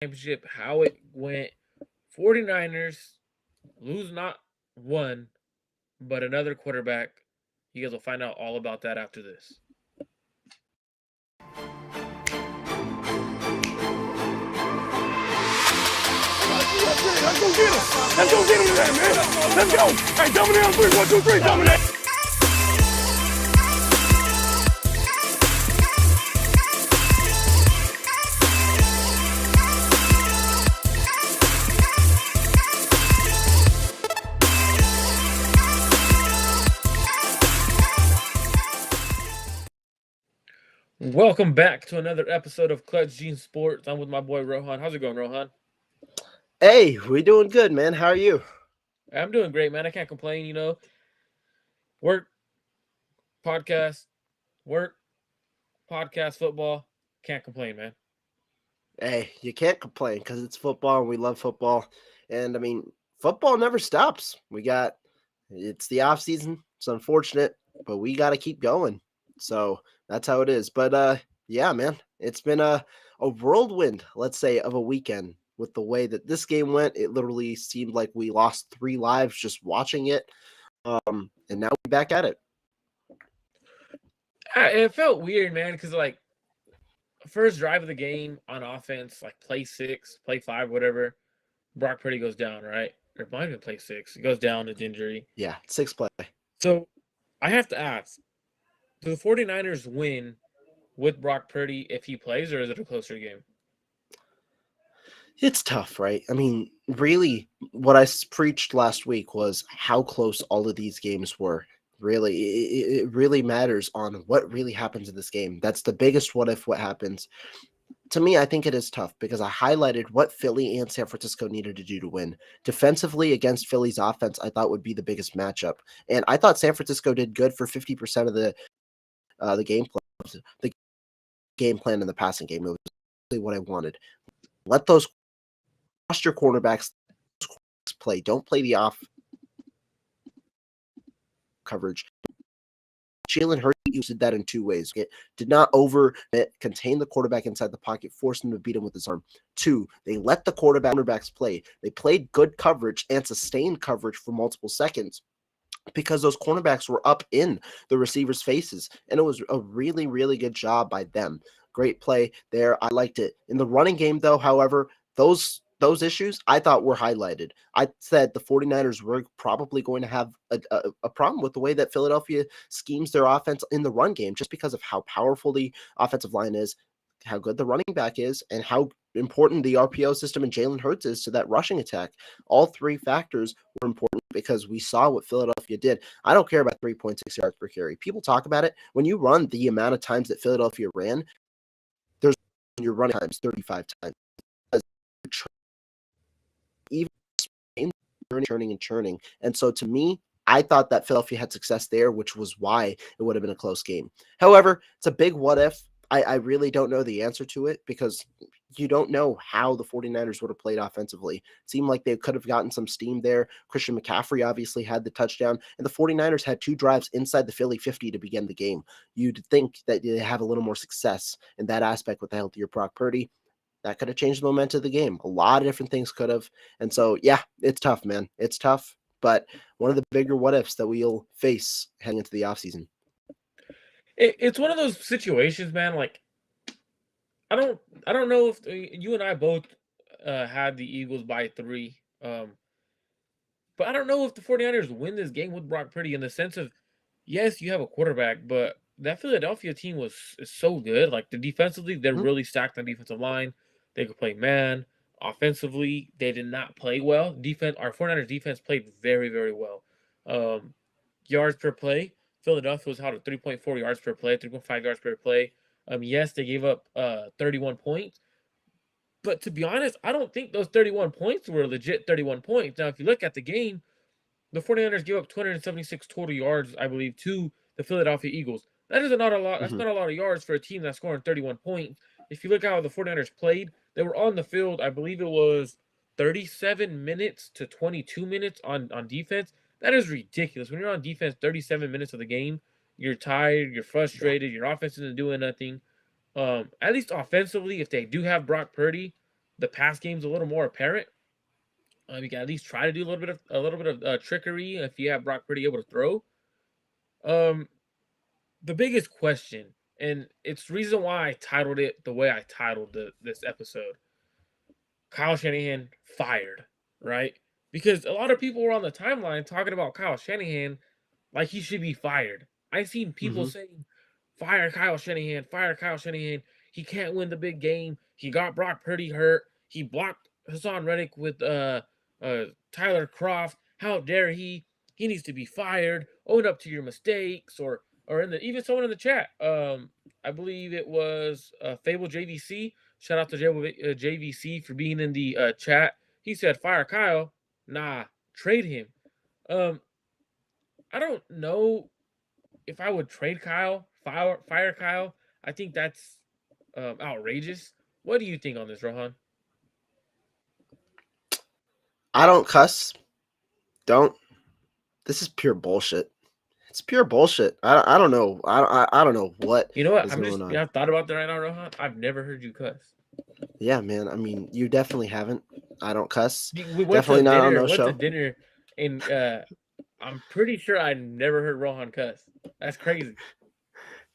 Championship, how it went. 49ers lose not one, but another quarterback. You guys will find out all about that after this. Let's go get him. Let's go get him today, man. Let's go. Hey, dominate on three. 1, 2, 3. Dominate. Welcome back to another episode of Clutch Gene Sports. I'm with my boy Rohan. How's it going, Rohan? Hey, we doing good, man. How are you? I'm doing great, man. I can't complain, Work, podcast, work, podcast, football. Can't complain, man. Hey, you can't complain because it's football and we love football. And I mean, football never stops. It's the off season. It's unfortunate, but we got to keep going. So that's how it is. But yeah, man, it's been a whirlwind, let's say, of a weekend with the way that this game went. It literally seemed like we lost 3 lives just watching it. And now we're back at it. It felt weird, man, because first drive of the game on offense, like play 6, play 5, whatever, Brock Purdy goes down, right? Or it might have been play 6. He goes down with injury. Yeah, 6 play. So I have to ask, do the 49ers win with Brock Purdy if he plays, or is it a closer game? It's tough, right? I mean, really, what I preached last week was how close all of these games were. Really, it really matters on what really happens in this game. That's the biggest what if, what happens. To me, I think it is tough because I highlighted what Philly and San Francisco needed to do to win. Defensively against Philly's offense, I thought would be the biggest matchup. And I thought San Francisco did good for 50% of the game plan. The game plan in the passing game. It was really what I wanted. Let those trust your cornerbacks play. Don't play the off coverage. Jalen Hurts used that in 2 ways. Okay? Did not contain the quarterback inside the pocket, forced him to beat him with his arm. 2, they let the quarterbacks play. They played good coverage and sustained coverage for multiple seconds because those cornerbacks were up in the receivers' faces, and it was a really, really good job by them. Great play there. I liked it. In the running game, though, however, those issues I thought were highlighted. I said the 49ers were probably going to have a problem with the way that Philadelphia schemes their offense in the run game just because of how powerful the offensive line is, how good the running back is, and how important the RPO system and Jalen Hurts is to that rushing attack. All 3 factors were important because we saw what Philadelphia did. I don't care about 3.6 yards per carry. People talk about it. When you run the amount of times that Philadelphia ran, there's your running times 35 times. Even churning. And so to me, I thought that Philadelphia had success there, which was why it would have been a close game. However, it's a big what if. I really don't know the answer to it because you don't know how the 49ers would have played offensively. It seemed like they could have gotten some steam there. Christian McCaffrey obviously had the touchdown, and the 49ers had 2 drives inside the Philly 50 to begin the game. You'd think that they have a little more success in that aspect with the healthier Brock Purdy. That could have changed the momentum of the game. A lot of different things could have. And so, yeah, it's tough, man. It's tough. But one of the bigger what ifs that we'll face heading into the offseason. It's one of those situations, man. Like, I don't know if you and I both had the Eagles by 3. But I don't know if the 49ers win this game with Brock Purdy in the sense of, yes, you have a quarterback, but that Philadelphia team is so good. Like, the defensively, they're really stacked on the defensive line. They could play man. Offensively, they did not play well. Our 49ers defense played very, very well. Yards per play, Philadelphia was held at 3.4 yards per play, 3.5 yards per play. Yes, they gave up 31 points. But to be honest, I don't think those 31 points were legit 31 points. Now, if you look at the game, the 49ers gave up 276 total yards, I believe, to the Philadelphia Eagles. That is not a lot. That's not a lot of yards for a team that's scoring 31 points. If you look at how the 49ers played, they were on the field, I believe it was 37 minutes to 22 minutes on defense. That is ridiculous. When you're on defense 37 minutes of the game, you're tired, you're frustrated, your offense isn't doing nothing. At least offensively, if they do have Brock Purdy, the pass game's a little more apparent. You can at least try to do a little bit of trickery if you have Brock Purdy able to throw. Um, the biggest question, and it's the reason why I titled it the way I titled this episode, Kyle Shanahan fired, right? Because a lot of people were on the timeline talking about Kyle Shanahan like he should be fired. I've seen people Mm-hmm. saying, fire Kyle Shanahan, fire Kyle Shanahan. He can't win the big game. He got Brock Purdy hurt. He blocked Hassan Reddick with Tyler Croft. How dare he? He needs to be fired. Own up to your mistakes, or in the even someone in the chat. I believe it was Fable JVC. Shout out to JVC for being in the chat. He said, "Fire Kyle." Nah, trade him. Um, I don't know if I would trade Kyle, fire Kyle. I think that's outrageous. What do you think on this, Rohan? I don't cuss. Don't. This is pure bullshit. It's pure bullshit. I don't know. I don't know what You know what? is I'm going just on. I've thought about that right now, Rohan. I've never heard you cuss. Yeah, man. I mean, you definitely haven't. I don't cuss. We went Definitely to not on dinner. no Went to show. dinner, and I'm pretty sure I never heard Rohan cuss. That's crazy.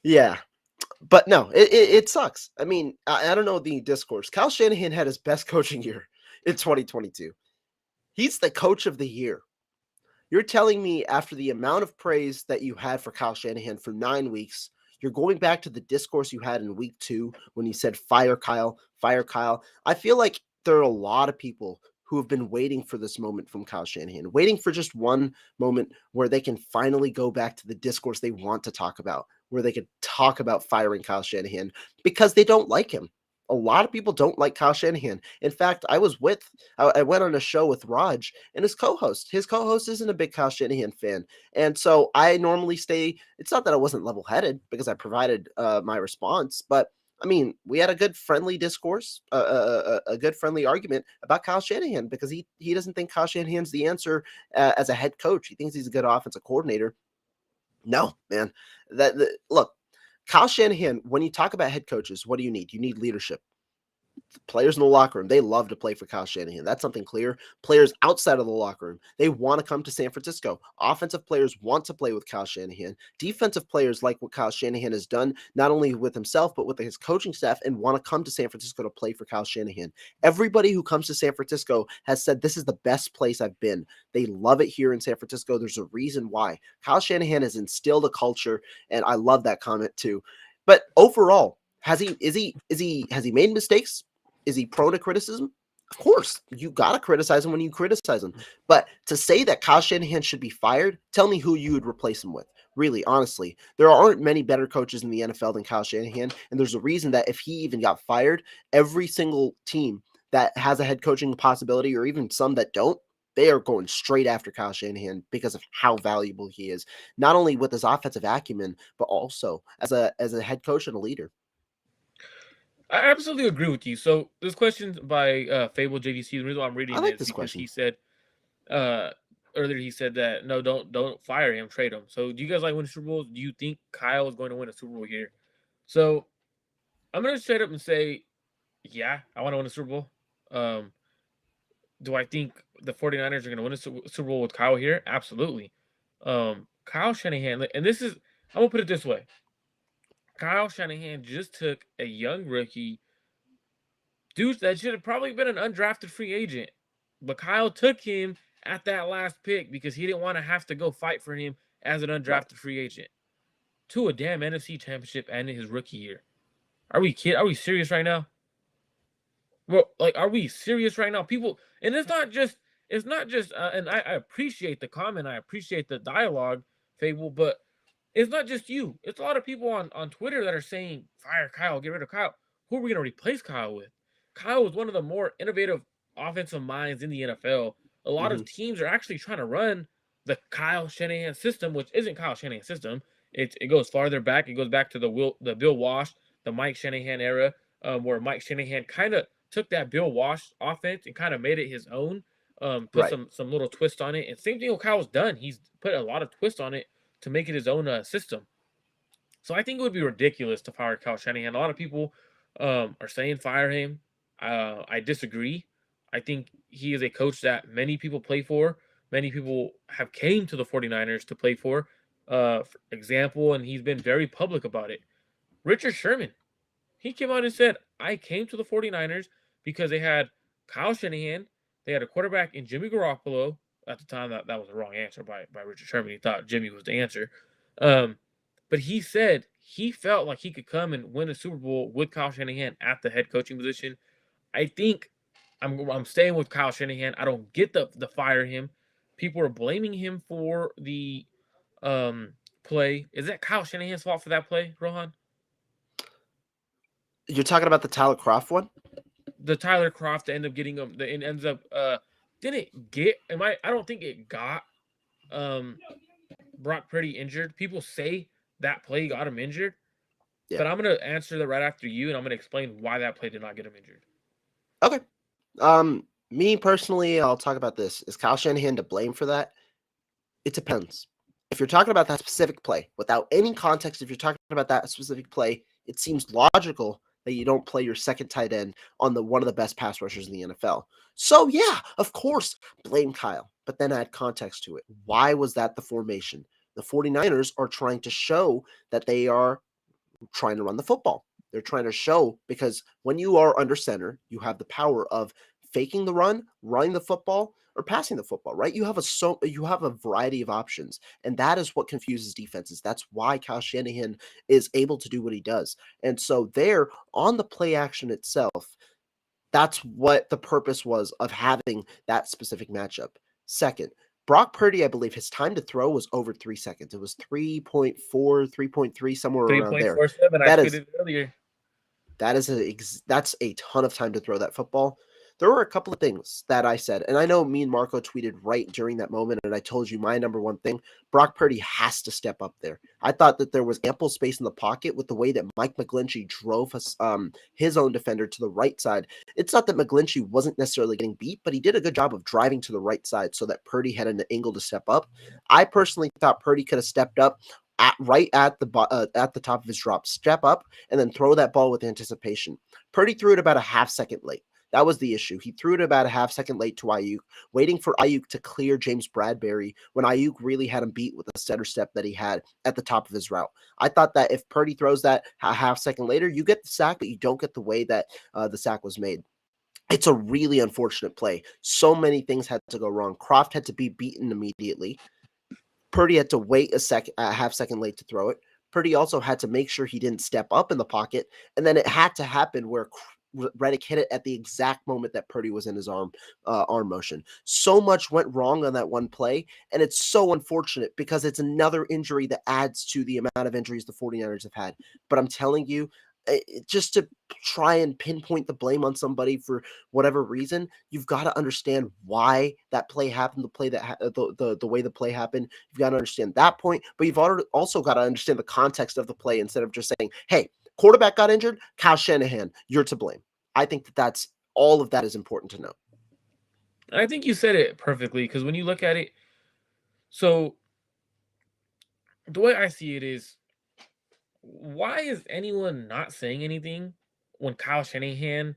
Yeah. But no, it sucks. I mean, I don't know the discourse. Kyle Shanahan had his best coaching year in 2022. He's the coach of the year. You're telling me after the amount of praise that you had for Kyle Shanahan for 9 weeks, you're going back to the discourse you had in week 2 when you said fire Kyle, fire Kyle. I feel like there are a lot of people who have been waiting for this moment from Kyle Shanahan, waiting for just one moment where they can finally go back to the discourse they want to talk about, where they could talk about firing Kyle Shanahan because they don't like him. A lot of people don't like Kyle Shanahan. In fact, I went on a show with Raj and his co-host. His co-host isn't a big Kyle Shanahan fan. And so I normally stay, it's not that I wasn't level-headed because I provided my response, but I mean, we had a good friendly discourse, a good friendly argument about Kyle Shanahan because he doesn't think Kyle Shanahan's the answer as a head coach. He thinks he's a good offensive coordinator. No, man. Look, Kyle Shanahan, when you talk about head coaches, what do you need? You need leadership. Players in the locker room, they love to play for Kyle Shanahan. That's something clear. Players outside of the locker room, they want to come to San Francisco. Offensive players want to play with Kyle Shanahan. Defensive players like what Kyle Shanahan has done, not only with himself, but with his coaching staff, and want to come to San Francisco to play for Kyle Shanahan. Everybody who comes to San Francisco has said, this is the best place I've been. They love it here in San Francisco. There's a reason why. Kyle Shanahan has instilled a culture, and I love that comment too. But overall, has he made mistakes? Is he prone to criticism? Of course, you got to criticize him when you criticize him. But to say that Kyle Shanahan should be fired, tell me who you would replace him with. Really, honestly, there aren't many better coaches in the NFL than Kyle Shanahan. And there's a reason that if he even got fired, every single team that has a head coaching possibility, or even some that don't, they are going straight after Kyle Shanahan because of how valuable he is, not only with his offensive acumen, but also as a head coach and a leader. I absolutely agree with you. So this question by Fable JVC. The reason why I'm reading I like it is this because question. he said earlier he said that no, don't fire him, trade him. So do you guys like winning Super Bowls? Do you think Kyle is going to win a Super Bowl here? So I'm gonna straight up and say, yeah, I want to win a Super Bowl. Do I think the 49ers are going to win a Super Bowl with Kyle here? Absolutely. Kyle Shanahan, and this is, I'm going to put it this way. Kyle Shanahan just took a young rookie, dude that should have probably been an undrafted free agent. But Kyle took him at that last pick because he didn't want to have to go fight for him as an undrafted free agent to a damn NFC Championship and in his rookie year. Are we kidding? Are we serious right now? Well, like, are we serious right now? People, and it's not just, and I appreciate the comment, I appreciate the dialogue, Fable, but it's not just you. It's a lot of people on Twitter that are saying, fire Kyle, get rid of Kyle. Who are we going to replace Kyle with? Kyle was one of the more innovative offensive minds in the NFL. A lot of teams are actually trying to run the Kyle Shanahan system, which isn't Kyle Shanahan's system. It goes farther back. It goes back to the Bill Walsh, the Mike Shanahan era, where Mike Shanahan kind of took that Bill Walsh offense and kind of made it his own. Put some little twist on it. And same thing with Kyle's done. He's put a lot of twist on it to make it his own system. So I think it would be ridiculous to fire Kyle Shanahan. A lot of people are saying fire him. I disagree. I think he is a coach that many people play for. Many people have came to the 49ers to play for example, and he's been very public about it. Richard Sherman, he came out and said, I came to the 49ers because they had Kyle Shanahan, they had a quarterback in Jimmy Garoppolo. At the time, that was the wrong answer by Richard Sherman. He thought Jimmy was the answer. Um, but he said he felt like he could come and win a Super Bowl with Kyle Shanahan at the head coaching position. I think I'm staying with Kyle Shanahan. I don't get the fire him. People are blaming him for the play. Is that Kyle Shanahan's fault for that play, Rohan? You're talking about the Tyler Croft one? The Tyler Croft that ended up getting him. It ends up didn't get. I don't think it got Brock Purdy injured. People say that play got him injured, but I'm gonna answer that right after you, and I'm gonna explain why that play did not get him injured. Okay. Me personally, I'll talk about this. Is Kyle Shanahan to blame for that? It depends. If you're talking about that specific play, without any context, if you're talking about that specific play, it seems logical that you don't play your second tight end on one of the best pass rushers in the NFL. So yeah, of course, blame Kyle, but then add context to it. Why was that the formation? The 49ers are trying to show that they are trying to run the football. They're trying to show, because when you are under center, you have the power of faking the run, running the football, or passing the football, right? You have a variety of options, and that is what confuses defenses. That's why Kyle Shanahan is able to do what he does. And so there, on the play action itself, that's what the purpose was of having that specific matchup. Second, Brock Purdy, I believe his time to throw was over 3 seconds. It was 3.4, 3.3, somewhere around there. 3.47, I tweeted earlier. That's a ton of time to throw that football. There were a couple of things that I said, and I know me and Marco tweeted right during that moment, and I told you my number one thing, Brock Purdy has to step up there. I thought that there was ample space in the pocket with the way that Mike McGlinchey drove his own defender to the right side. It's not that McGlinchey wasn't necessarily getting beat, but he did a good job of driving to the right side so that Purdy had an angle to step up. I personally thought Purdy could have stepped up right at the top of his drop, step up, and then throw that ball with anticipation. Purdy threw it about a half second late. That was the issue. He threw it about a half second late to Aiyuk, waiting for Aiyuk to clear James Bradbury when Aiyuk really had him beat with the stutter step that he had at the top of his route. I thought that if Purdy throws that a half second later, you get the sack, but you don't get the way that the sack was made. It's a really unfortunate play. So many things had to go wrong. Croft had to be beaten immediately. Purdy had to wait a half second late to throw it. Purdy also had to make sure he didn't step up in the pocket, and then it had to happen where Reddick hit it at the exact moment that Purdy was in his arm motion. So much went wrong on that one play, and it's so unfortunate because it's another injury that adds to the amount of injuries the 49ers have had. But I'm telling you, just to try and pinpoint the blame on somebody for whatever reason, you've got to understand why that play happened, the way the play happened. You've got to understand that point, but you've also got to understand the context of the play instead of just saying, hey, quarterback got injured, Kyle Shanahan, you're to blame. I think that's all of that is important to know. I think you said it perfectly, because when you look at it, so the way I see it is, why is anyone not saying anything when Kyle Shanahan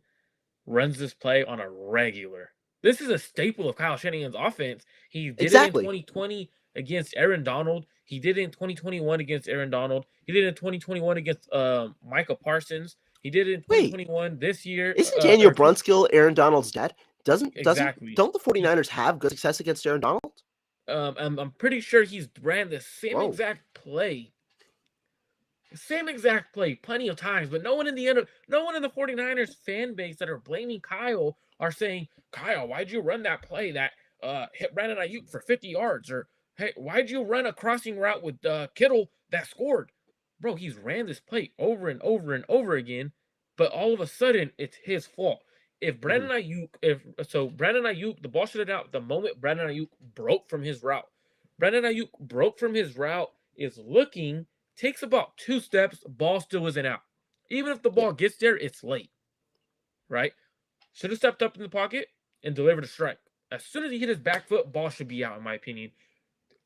runs this play on a regular? This is a staple of Kyle Shanahan's offense. He did it in 2020 against Aaron Donald. He did it in 2021 against Aaron Donald. He did it in 2021 against Micah Parsons. He did it in 2021 this year. Isn't Daniel Brunskill Aaron Donald's dad? Don't the 49ers have good success against Aaron Donald? I'm pretty sure he's ran the same exact play. Same exact play plenty of times, but no one in the 49ers fan base that are blaming Kyle are saying, Kyle, why'd you run that play that hit Brandon Aiyuk for 50 yards? Or, hey, why'd you run a crossing route with Kittle that scored? Bro, he's ran this play over and over and over again, but all of a sudden it's his fault. If Brandon Aiyuk, the ball should have out the moment Brandon Aiyuk broke from his route. Brandon Aiyuk broke from his route, is looking, takes about 2 steps, ball still isn't out. Even if the ball gets there, it's late. Right? Should have stepped up in the pocket and delivered a strike. As soon as he hit his back foot, ball should be out, in my opinion.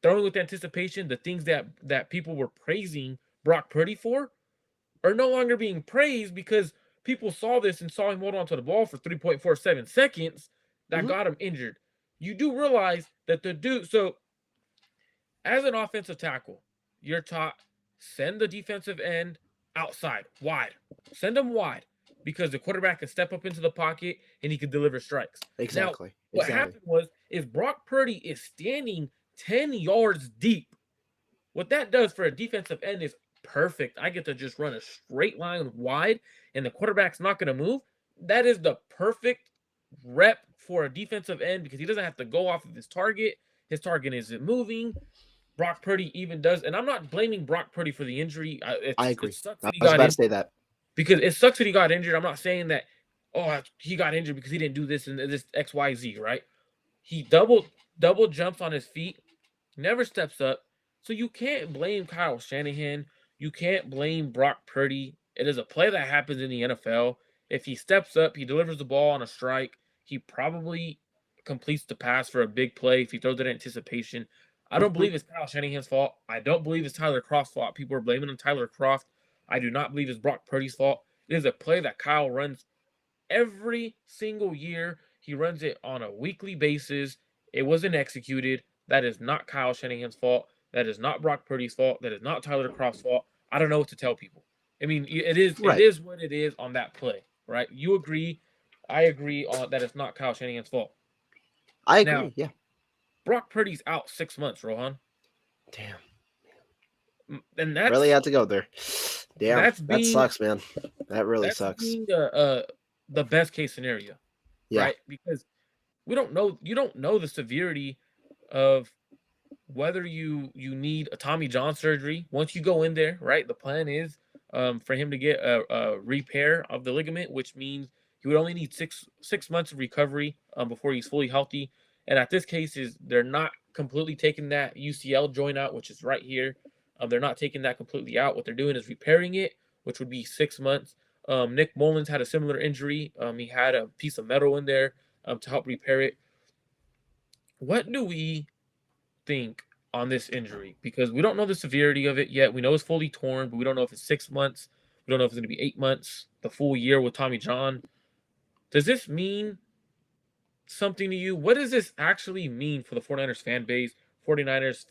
Throwing with anticipation, the things that people were praising Brock Purdy for are no longer being praised because people saw this and saw him hold on to the ball for 3.47 seconds that Mhm. got him injured. You do realize that the dude, so as an offensive tackle, you're taught send the defensive end outside, wide. Send them wide because the quarterback can step up into the pocket and he can deliver strikes. Now, Exactly. what happened is Brock Purdy is standing 10 yards deep. What that does for a defensive end is perfect. I get to just run a straight line wide and the quarterback's not going to move. That is the perfect rep for a defensive end because he doesn't have to go off of his target. His target isn't moving. Brock Purdy even does, and I'm not blaming Brock Purdy for the injury. It I agree. sucks I that he was got about to injured say that. because it sucks that he got injured. I'm not saying that, oh, he got injured because he didn't do this and this XYZ, right? He double jumps on his feet, never steps up. So you can't blame Kyle Shanahan. You can't blame Brock Purdy. It is a play that happens in the NFL. If he steps up, he delivers the ball on a strike. He probably completes the pass for a big play if he throws it in anticipation. I don't Mhm. believe it's Kyle Shanahan's fault. I don't believe it's Tyler Croft's fault. People are blaming on Tyler Croft. I do not believe it's Brock Purdy's fault. It is a play that Kyle runs every single year. He runs it on a weekly basis. It wasn't executed. That is not Kyle Shanahan's fault. That is not Brock Purdy's fault. That is not Tyler Croft's fault. I don't know what to tell people. I mean, it is Right. what it is on that play, right? You agree. I agree on that it's not Kyle Shanahan's fault. I Now, agree. Yeah. Brock Purdy's out 6 months, Rohan. Damn. And Really had to go there. Damn. that's That being sucks, man. That really that's sucks. being the best case scenario, Yeah. right? Because we don't know you don't know the severity of whether you need a Tommy John surgery once you go in there, right? The plan is for him to get a repair of the ligament, which means he would only need six months of recovery before he's fully healthy. And at this case, is they're not completely taking that UCL joint out, which is right here. They're not taking that completely out. What they're doing is repairing it, which would be 6 months. Nick Mullins had a similar injury. He had a piece of metal in there to help repair it. What do we think on this injury? Because we don't know the severity of it yet. We know it's fully torn, but we don't know if it's 6 months. We don't know if it's going to be 8 months, the full year with Tommy John. Does this mean something to you? What does this actually mean for the 49ers fan base, 49ers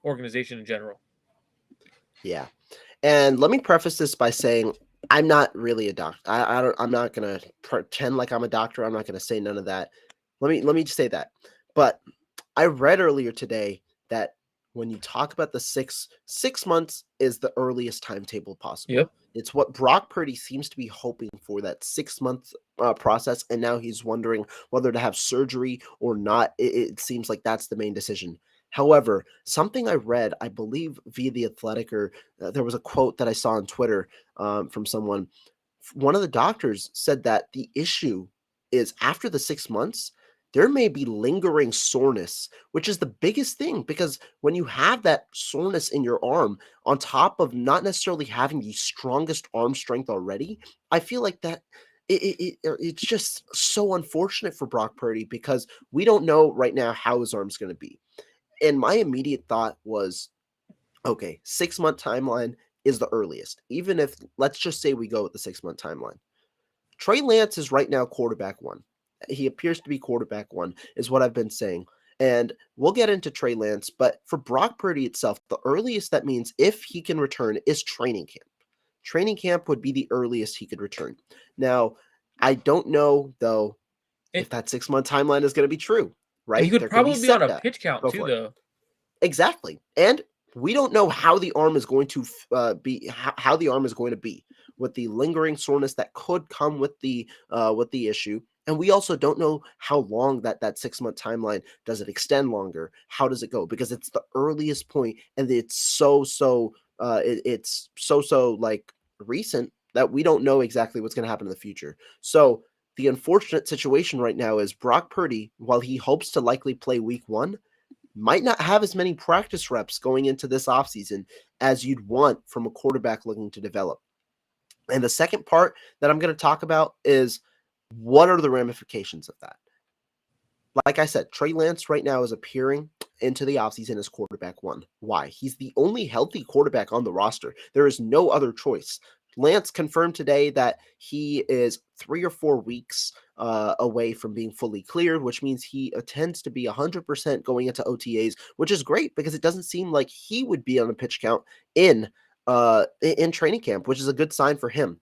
organization in general? Yeah. And let me preface this by saying I'm not really a doctor. I'm not gonna pretend like I'm a doctor. I'm not gonna say none of that. Let me just say that. But I read earlier today that when you talk about the six months is the earliest timetable possible. Yep. It's what Brock Purdy seems to be hoping for, that 6 month process, and now he's wondering whether to have surgery or not. It seems like that's the main decision. However, something I read, I believe via The Athletic, or there was a quote that I saw on Twitter from someone. One of the doctors said that the issue is after the 6 months, there may be lingering soreness, which is the biggest thing, because when you have that soreness in your arm, on top of not necessarily having the strongest arm strength already, I feel like that it's just so unfortunate for Brock Purdy because we don't know right now how his arm's going to be. And my immediate thought was, okay, 6 month timeline is the earliest. Even if, let's just say we go with the 6 month timeline. Trey Lance is right now quarterback one. He appears to be quarterback one, is what I've been saying. And we'll get into Trey Lance, but for Brock Purdy itself, the earliest that means if he can return is training camp. Training camp would be the earliest he could return. Now, I don't know, though, if that 6 month timeline is going to be true, And he right? could There can be probably be on a setback. pitch count Go too, for it. though. Exactly. And we don't know how the arm is going to be, how the arm is going to be with the lingering soreness that could come with the issue. And we also don't know how long that 6 month timeline, does it extend longer? How does it go? Because it's the earliest point, and it's so like recent that we don't know exactly what's going to happen in the future. So the unfortunate situation right now is Brock Purdy, while he hopes to likely play week 1, might not have as many practice reps going into this offseason as you'd want from a quarterback looking to develop. And the second part that I'm going to talk about is, what are the ramifications of that? Like I said, Trey Lance right now is appearing into the offseason as quarterback one. Why? He's the only healthy quarterback on the roster. There is no other choice. Lance confirmed today that he is 3 or 4 weeks away from being fully cleared, which means he intends to be 100% going into OTAs, which is great because it doesn't seem like he would be on a pitch count in training camp, which is a good sign for him.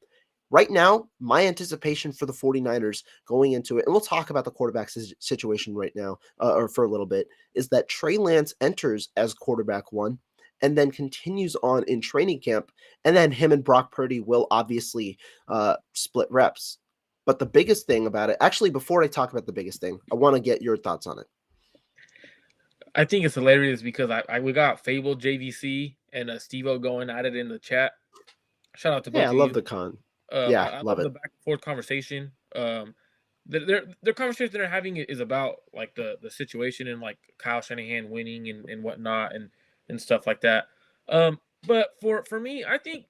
Right now, my anticipation for the 49ers going into it, and we'll talk about the quarterback situation right now, or for a little bit, is that Trey Lance enters as quarterback 1 and then continues on in training camp, and then him and Brock Purdy will obviously split reps. But the biggest thing about it, actually, before I talk about the biggest thing, I want to get your thoughts on it. I think it's hilarious because we got Fable JVC and Steve-O going at it in the chat. Shout out to both Yeah, I of love you. the con. I love it. the back and forth conversation. Their conversation they're having is about like the situation and like Kyle Shanahan winning and whatnot and stuff like that. But for me, I think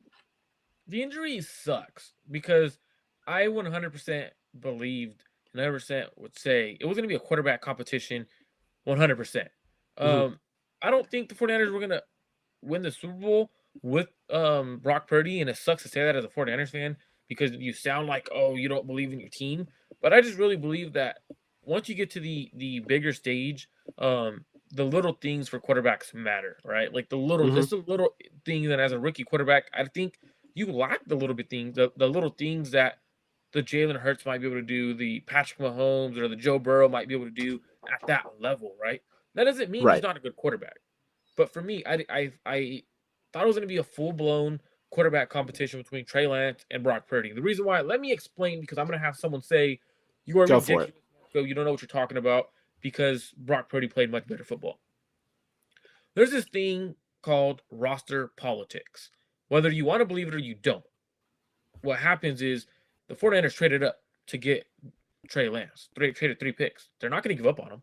the injury sucks because I 100% believed and 100% would say it was going to be a quarterback competition 100%. I don't think the 49ers were going to win the Super Bowl with Brock Purdy, and it sucks to say that as a 49ers fan because you sound like, oh, you don't believe in your team. But I just really believe that once you get to the bigger stage, the little things for quarterbacks matter, right? Like it's the little thing that as a rookie quarterback, I think you lack the little bit things, the little things that the Jalen Hurts might be able to do, the Patrick Mahomes or the Joe Burrow might be able to do at that level, right? That doesn't mean he's not a good quarterback. But for me, I thought it was going to be a full-blown quarterback competition between Trey Lance and Brock Purdy. The reason why, let me explain, because I'm going to have someone say, you are ridiculous, Marco, you don't know what you're talking about, because Brock Purdy played much better football. There's this thing called roster politics. Whether you want to believe it or you don't, what happens is the 49ers traded up to get Trey Lance. Traded 3 picks. They're not going to give up on him.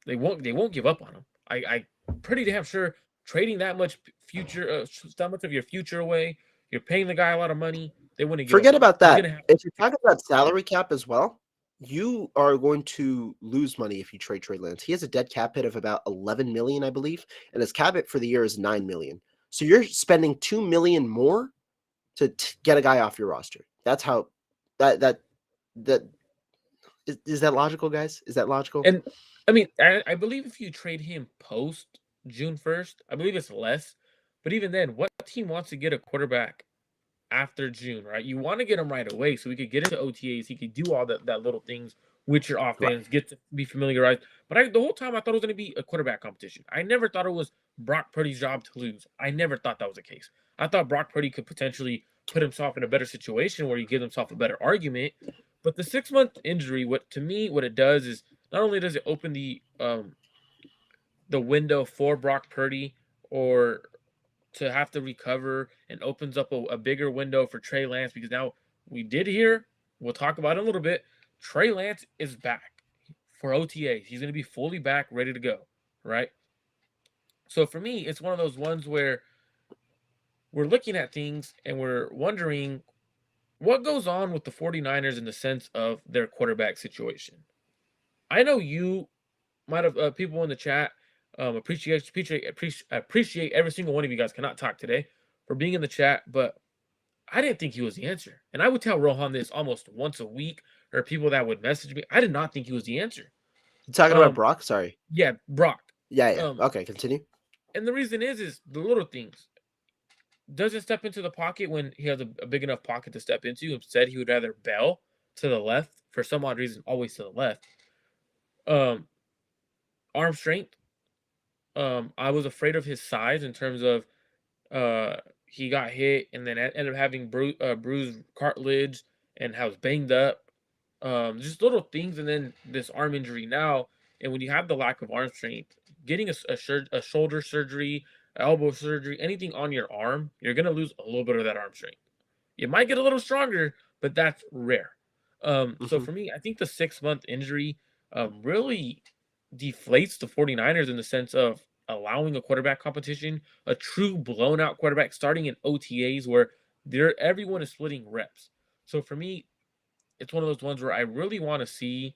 They won't give up on him. I pretty damn sure trading that much that much of your future away, you're paying the guy a lot of money. They wouldn't give Forget up about that. If you're talking about salary cap as well, you are going to lose money if you trade Trey Lance. He has a dead cap hit of about 11 million, I believe, and his cap hit for the year is 9 million. So you're spending 2 million more to get a guy off your roster. That's how that is that logical, guys? Is that logical? And I mean, I believe if you trade him post June 1st, I believe it's less. But even then, what team wants to get a quarterback after June, right? You want to get him right away so we could get into OTAs. He could do all that little things with your offense, get to be familiarized. But the whole time I thought it was going to be a quarterback competition. I never thought it was Brock Purdy's job to lose. I never thought that was the case. I thought Brock Purdy could potentially put himself in a better situation where he gives himself a better argument. But the 6-month injury, what it does is not only does it open the window for Brock Purdy or to have to recover and opens up a bigger window for Trey Lance because now we did hear, we'll talk about it a little bit, Trey Lance is back for OTAs. He's going to be fully back, ready to go, right? So for me, it's one of those ones where we're looking at things and we're wondering what goes on with the 49ers in the sense of their quarterback situation. I know you might have people in the chat appreciate every single one of you guys cannot talk today for being in the chat, but I didn't think he was the answer. And I would tell Rohan this almost once a week, or people that would message me. I did not think he was the answer. You talking about Brock? Sorry. Yeah, Brock. Yeah. Okay, continue. And the reason is the little things. Doesn't step into the pocket when he has a big enough pocket to step into. Instead, he would rather bail to the left for some odd reason, always to the left. Arm strength. I was afraid of his size in terms of he got hit and then ended up having bruised cartilage and was banged up. Just little things, and then this arm injury now. And when you have the lack of arm strength, getting a shoulder surgery, elbow surgery, anything on your arm, you're gonna lose a little bit of that arm strength. You might get a little stronger, but that's rare. So for me, I think the 6-month injury really deflates the 49ers in the sense of allowing a quarterback competition, a true blown out quarterback starting in OTAs where everyone is splitting reps. So for me, it's one of those ones where I really want to see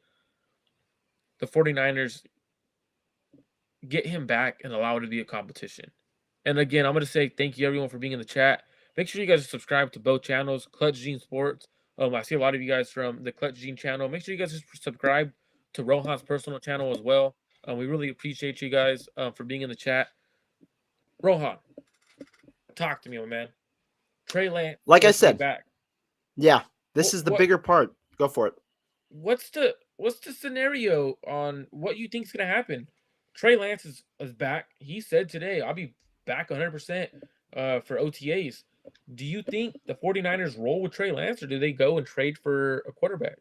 the 49ers get him back and allow it to be a competition. And again, I'm going to say thank you everyone for being in the chat. Make sure you guys subscribe to both channels, Clutch Gene Sports. I see a lot of you guys from the Clutch Gene channel. Make sure you guys subscribe to Rohan's personal channel as well. We really appreciate you guys for being in the chat. Rohan, talk to me, my man. Trey Lance Like I supposed to be said, back. yeah, this is the bigger part. Go for it. What's the scenario on what you think's gonna happen? Trey Lance is back. He said today, I'll be back 100% for OTAs. Do you think the 49ers roll with Trey Lance, or do they go and trade for a quarterback?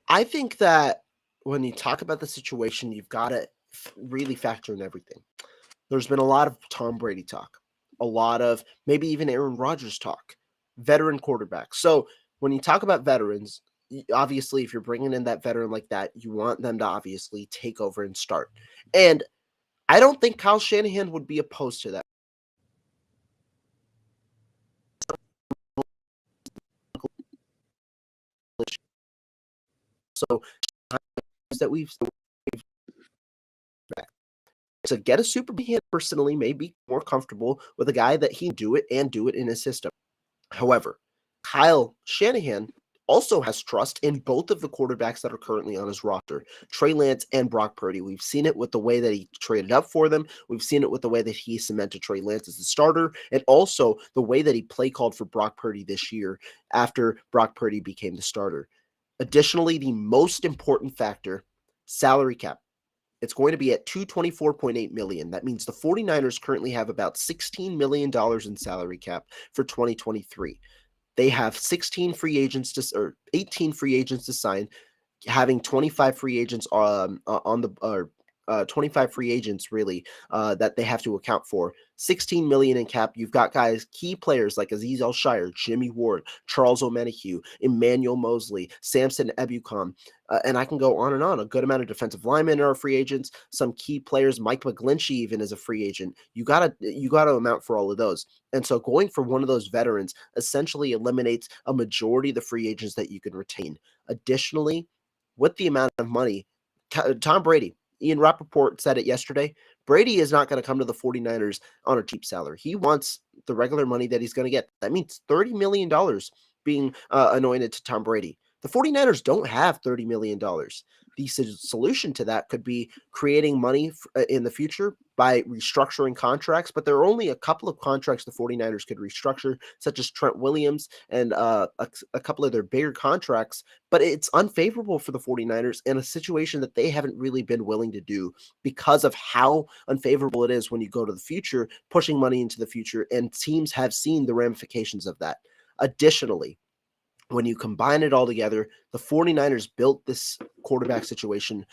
I think that when you talk about the situation, you've got to really factor in everything. There's been a lot of Tom Brady talk, a lot of maybe even Aaron Rodgers talk, veteran quarterbacks. So when you talk about veterans, obviously, if you're bringing in that veteran like that, you want them to obviously take over and start. And I don't think Kyle Shanahan would be opposed to that. So that we've to get a Super Bowl, he personally may be more comfortable with a guy that he do it in his system. However, Kyle Shanahan also has trust in both of the quarterbacks that are currently on his roster, Trey Lance and Brock Purdy. We've seen it with the way that he traded up for them. We've seen it with the way that he cemented Trey Lance as the starter, and also the way that he play called for Brock Purdy this year after Brock Purdy became the starter. Additionally, the most important factor, salary cap. It's going to be at $224.8 million. That means the 49ers currently have about $16 million in salary cap for 2023. They have 18 free agents to sign, having 25 free agents on the 25 free agents really that they have to account for. 16 million in cap. You've got guys, key players like Azeez Al-Shire, Jimmy Ward, Charles Omenihu, Emmanuel Mosley, Samson Ebukam, and I can go on and on. A good amount of defensive linemen are free agents. Some key players, Mike McGlinchey even is a free agent. You gotta amount for all of those. And so going for one of those veterans essentially eliminates a majority of the free agents that you can retain. Additionally, with the amount of money, Tom Brady, Ian Rappaport said it yesterday. Brady is not going to come to the 49ers on a cheap salary. He wants the regular money that he's going to get. That means $30 million being anointed to Tom Brady. The 49ers don't have $30 million. The solution to that could be creating money in the future by restructuring contracts, but there are only a couple of contracts the 49ers could restructure, such as Trent Williams and a couple of their bigger contracts, but it's unfavorable for the 49ers in a situation that they haven't really been willing to do because of how unfavorable it is when you go to the future, pushing money into the future, and teams have seen the ramifications of that. Additionally, when you combine it all together, the 49ers built this quarterback situation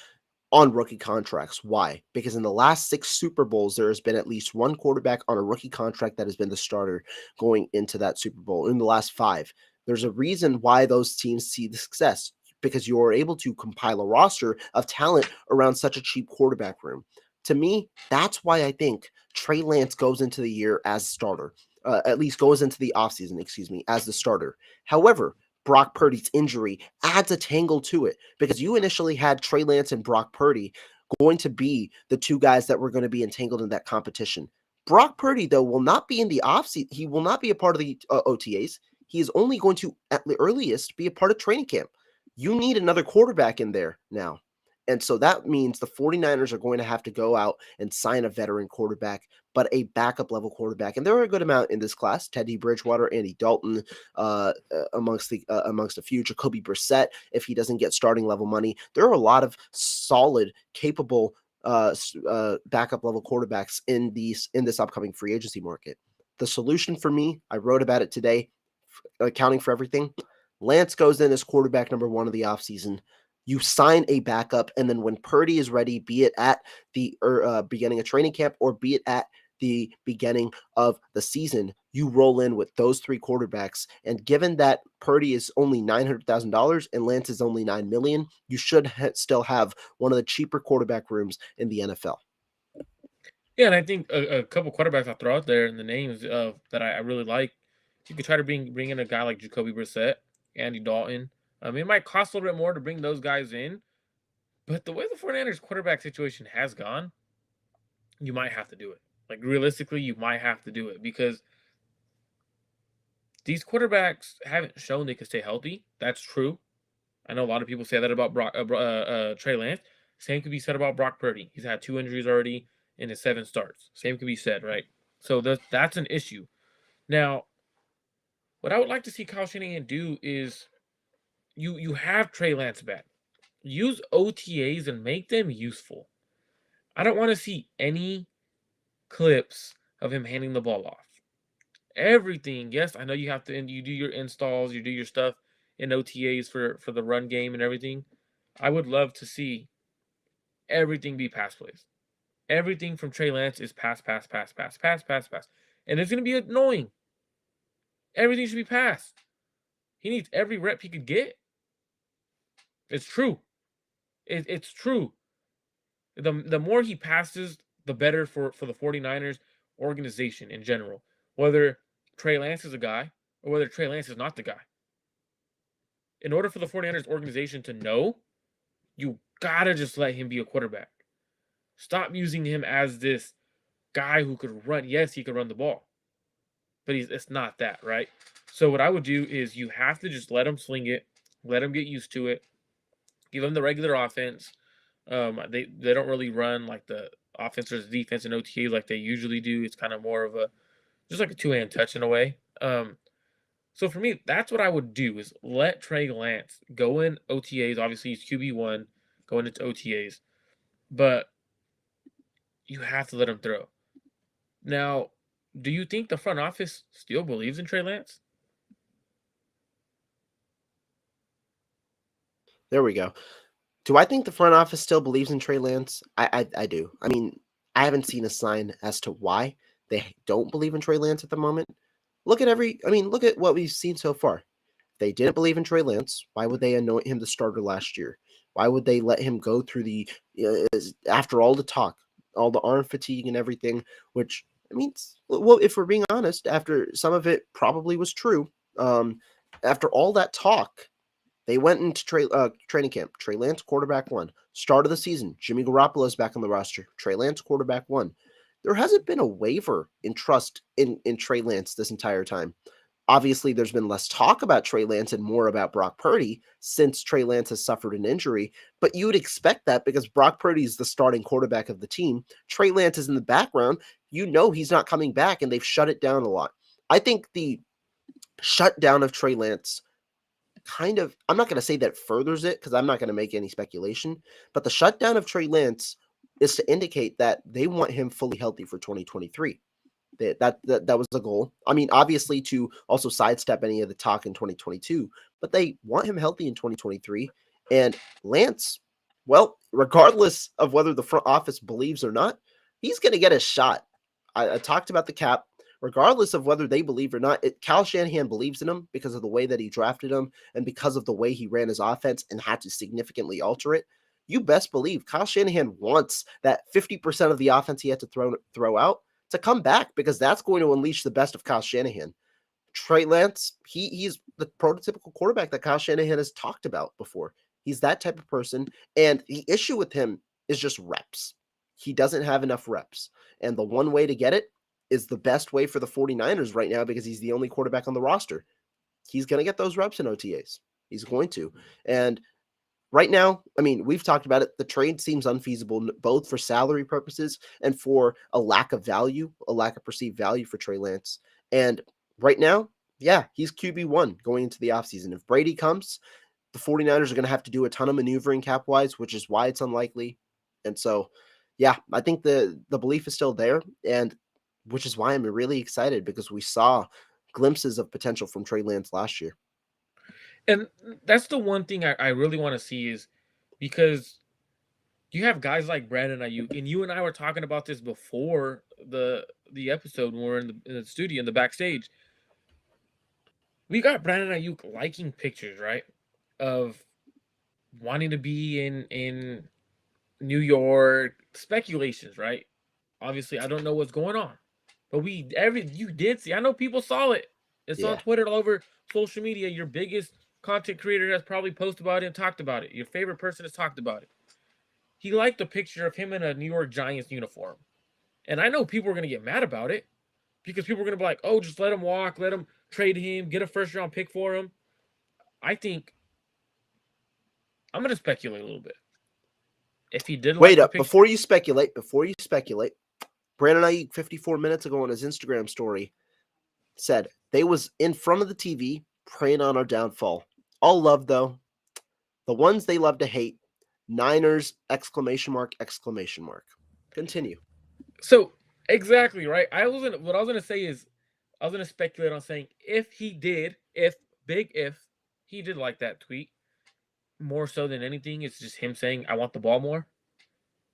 on rookie contracts. Why? Because in the last 6 Super Bowls, there has been at least one quarterback on a rookie contract that has been the starter going into that Super Bowl. In the last 5, there's a reason why those teams see the success, because you are able to compile a roster of talent around such a cheap quarterback room. To me, that's why I think Trey Lance goes into the year as starter, at least goes into the offseason, as the starter. However, Brock Purdy's injury adds a tangle to it because you initially had Trey Lance and Brock Purdy going to be the two guys that were going to be entangled in that competition. Brock Purdy, though, will not be in the offseason. He will not be a part of the OTAs. He is only going to, at the earliest, be a part of training camp. You need another quarterback in there now. And so that means the 49ers are going to have to go out and sign a veteran quarterback, but a backup level quarterback. And there are a good amount in this class: Teddy Bridgewater, Andy Dalton, amongst a few, Jacoby Brissett, if he doesn't get starting level money. There are a lot of solid, capable backup level quarterbacks in this upcoming free agency market. The solution for me, I wrote about it today, accounting for everything. Lance goes in as quarterback number 1 of the offseason. You sign a backup, and then when Purdy is ready, be it at the beginning of training camp or be it at the beginning of the season, you roll in with those 3 quarterbacks. And given that Purdy is only $900,000 and Lance is only $9 million, you should still have one of the cheaper quarterback rooms in the NFL. Yeah, and I think a couple quarterbacks I'll throw out there in the names of that I really like. You could try to bring in a guy like Jacoby Brissett, Andy Dalton. It might cost a little bit more to bring those guys in, but the way the 49ers quarterback situation has gone, you might have to do it. Like, realistically, you might have to do it because These quarterbacks haven't shown they can stay healthy. That's true. I know a lot of people say that about Trey Lance. Same could be said about Brock Purdy. He's had 2 injuries already in his 7 starts. Same could be said, right? So that's an issue. Now, what I would like to see Kyle Shanahan do is you have Trey Lance back. Use OTAs and make them useful. I don't want to see any clips of him handing the ball off. Everything, yes, I know you have to, and you do your installs, you do your stuff in OTAs for the run game and everything. I would love to see everything be pass plays. Everything from Trey Lance is pass, pass, pass, pass, pass, pass, pass. And it's going to be annoying. Everything should be passed. He needs every rep he could get. It's true. It's true. The more he passes, the better for the 49ers organization in general. Whether Trey Lance is a guy or whether Trey Lance is not the guy. In order for the 49ers organization to know, you got to just let him be a quarterback. Stop using him as this guy who could run. Yes, he could run the ball, but it's not that, right? So what I would do is you have to just let him sling it, let him get used to it, give him the regular offense. They don't really run like the offense versus defense and OTA like they usually do. It's kind of more of just like a two-hand touch in a way. So for me, that's what I would do is let Trey Lance go in OTAs. Obviously, he's QB1 going into OTAs, but you have to let him throw. Now, do you think the front office still believes in Trey Lance? There we go. Do I think the front office still believes in Trey Lance? I do. I mean, I haven't seen a sign as to why they don't believe in Trey Lance at the moment. Look at what we've seen so far. If they didn't believe in Trey Lance, why would they anoint him the starter last year? Why would they let him go through after all the talk, all the arm fatigue and everything, which, I mean, well, if we're being honest, after some of it probably was true, after all that talk, they went into training camp. Trey Lance, quarterback 1. Start of the season, Jimmy Garoppolo's back on the roster. Trey Lance, quarterback 1. There hasn't been a waiver in trust in Trey Lance this entire time. Obviously, there's been less talk about Trey Lance and more about Brock Purdy since Trey Lance has suffered an injury. But you would expect that because Brock Purdy is the starting quarterback of the team. Trey Lance is in the background. You know he's not coming back, and they've shut it down a lot. I think the shutdown of Trey Lance I'm not going to say that furthers it because I'm not going to make any speculation, but the shutdown of Trey Lance is to indicate that they want him fully healthy for 2023. That was the goal. I mean, obviously to also sidestep any of the talk in 2022, but they want him healthy in 2023. And Lance, well, regardless of whether the front office believes or not, he's going to get a shot. I talked about the cap. Regardless of whether they believe or not, Kyle Shanahan believes in him because of the way that he drafted him and because of the way he ran his offense and had to significantly alter it. You best believe Kyle Shanahan wants that 50% of the offense he had to throw out to come back because that's going to unleash the best of Kyle Shanahan. Trey Lance, he's the prototypical quarterback that Kyle Shanahan has talked about before. He's that type of person, and the issue with him is just reps. He doesn't have enough reps, and the one way to get it is the best way for the 49ers right now because he's the only quarterback on the roster. He's going to get those reps in OTAs. He's going to. And right now, I mean, we've talked about it. The trade seems unfeasible, both for salary purposes and for a lack of value, a lack of perceived value for Trey Lance. And right now, yeah, he's QB1 going into the offseason. If Brady comes, the 49ers are going to have to do a ton of maneuvering cap-wise, which is why it's unlikely. And so, yeah, I think the belief is still there. And which is why I'm really excited because we saw glimpses of potential from Trey Lance last year. And that's the one thing I really want to see is because you have guys like Brandon Aiyuk, and you and I were talking about this before the episode when we were in the studio, in the backstage. We got Brandon Aiyuk liking pictures, right, of wanting to be in New York, speculations, right? Obviously, I don't know what's going on. But you did see. I know people saw it. It's on Twitter, all over social media. Your biggest content creator has probably posted about it and talked about it. Your favorite person has talked about it. He liked a picture of him in a New York Giants uniform. And I know people are going to get mad about it because people are going to be like, oh, just let him walk. Let him trade him, get a first round pick for him. I think I'm going to speculate a little bit. If he did Wait like the up pick, before you speculate. Brandon Aiyuk 54 minutes ago on his Instagram story said they was in front of the TV praying on our downfall. All love though. The ones they love to hate. Niners! ! Continue. so exactly right. What I was gonna say is I was gonna speculate on saying if he did like that tweet more so than anything, it's just him saying I want the ball more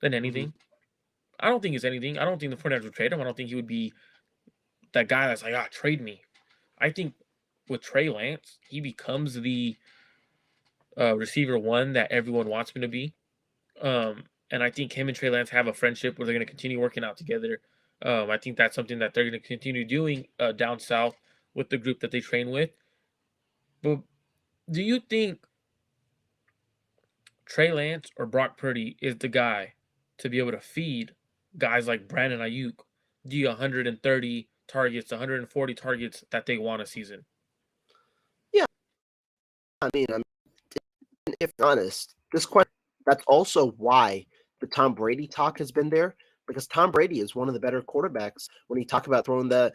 than anything. I don't think it's anything. I don't think the 49ers would trade him. I don't think he would be that guy that's like, trade me. I think with Trey Lance, he becomes the receiver one that everyone wants him to be. And I think him and Trey Lance have a friendship where they're going to continue working out together. I think that's something that they're going to continue doing down south with the group that they train with. But do you think Trey Lance or Brock Purdy is the guy to be able to feed guys like Brandon Aiyuk the 130 targets, 140 targets that they want a season? Yeah, I mean, if honest, this question, that's also why the Tom Brady talk has been there, because Tom Brady is one of the better quarterbacks when you talk about throwing the,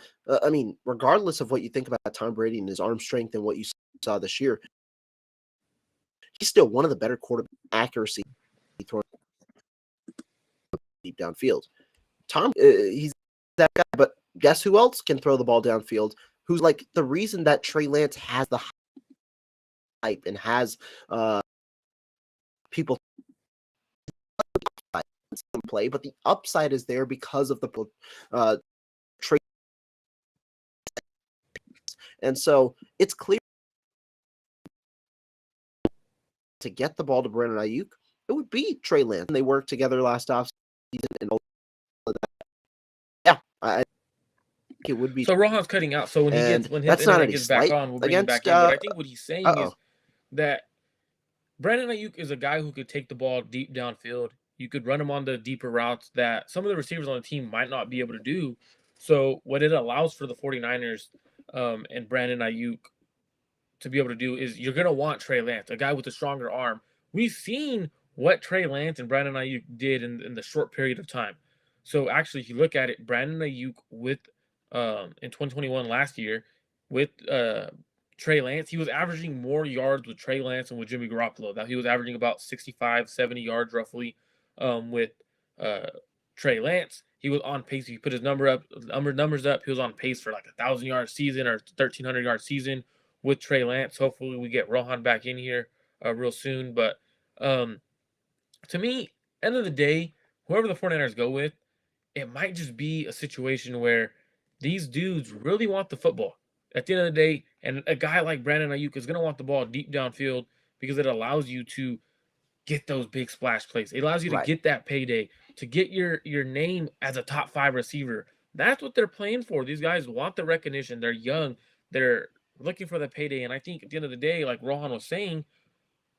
regardless of what you think about Tom Brady and his arm strength and what you saw this year, he's still one of the better quarterback accuracy throwing deep downfield. Tom, he's that guy, but guess who else can throw the ball downfield? Who's like the reason that Trey Lance has the hype and has people play, but the upside is there because of the trade. And so it's clear to get the ball to Brandon Aiyuk, it would be Trey Lance. They worked together last offseason and all of that. Yeah, I think it would be. So Rohan's cutting out. So when his internet gets back on, we'll bring him back in. But I think what he's saying is that Brandon Aiyuk is a guy who could take the ball deep downfield. You could run him on the deeper routes that some of the receivers on the team might not be able to do. So what it allows for the 49ers and Brandon Aiyuk to be able to do is you're going to want Trey Lance, a guy with a stronger arm. We've seen what Trey Lance and Brandon Aiyuk did in the short period of time. So actually, if you look at it, Brandon Aiyuk with in 2021 last year with Trey Lance, he was averaging more yards with Trey Lance and with Jimmy Garoppolo. Now he was averaging about 65, 70 yards roughly with Trey Lance. He was on pace. If you put his numbers up, he was on pace for like 1,000-yard season or 1,300-yard season with Trey Lance. Hopefully we get Rohan back in here real soon. But to me, end of the day, whoever the 49ers go with, it might just be a situation where these dudes really want the football at the end of the day. And a guy like Brandon Aiyuk is going to want the ball deep downfield because it allows you to get those big splash plays. It allows you to get that payday, to get your name as a top 5 receiver. That's what they're playing for. These guys want the recognition. They're young. They're looking for the payday. And I think at the end of the day, like Rohan was saying,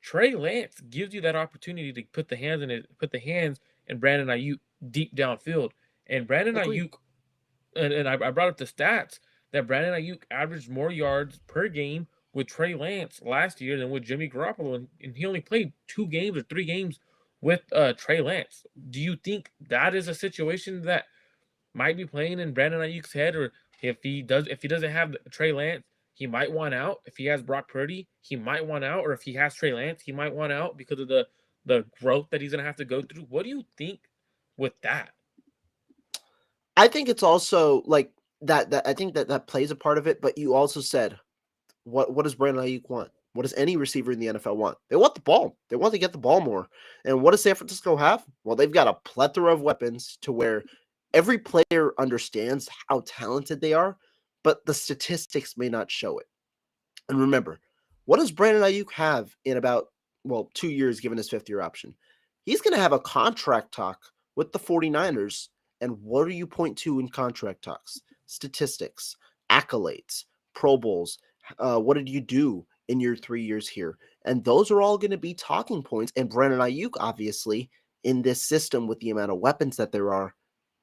Trey Lance gives you that opportunity to put the hands in Brandon Aiyuk deep downfield. And Brandon Aiyuk, and I brought up the stats that Brandon Aiyuk averaged more yards per game with Trey Lance last year than with Jimmy Garoppolo, and he only played 2 games or 3 games with Trey Lance. Do you think that is a situation that might be playing in Brandon Aiyuk's head, or if he doesn't have Trey Lance, he might want out? If he has Brock Purdy, he might want out, or if he has Trey Lance, he might want out because of the growth that he's gonna have to go through. What do you think with that? I think it's also like that I think that plays a part of it, but you also said, what does Brandon Aiyuk want? What does any receiver in the NFL want? They want the ball. They want to get the ball more. And what does San Francisco have? Well, they've got a plethora of weapons to where every player understands how talented they are, but the statistics may not show it. And remember, what does Brandon Aiyuk have in about, 2 years given his 5th-year option? He's going to have a contract talk with the 49ers. And what do you point to in contract talks? Statistics, accolades, Pro Bowls. What did you do in your 3 years here? And those are all going to be talking points. And Brandon Aiyuk, obviously, in this system with the amount of weapons that there are,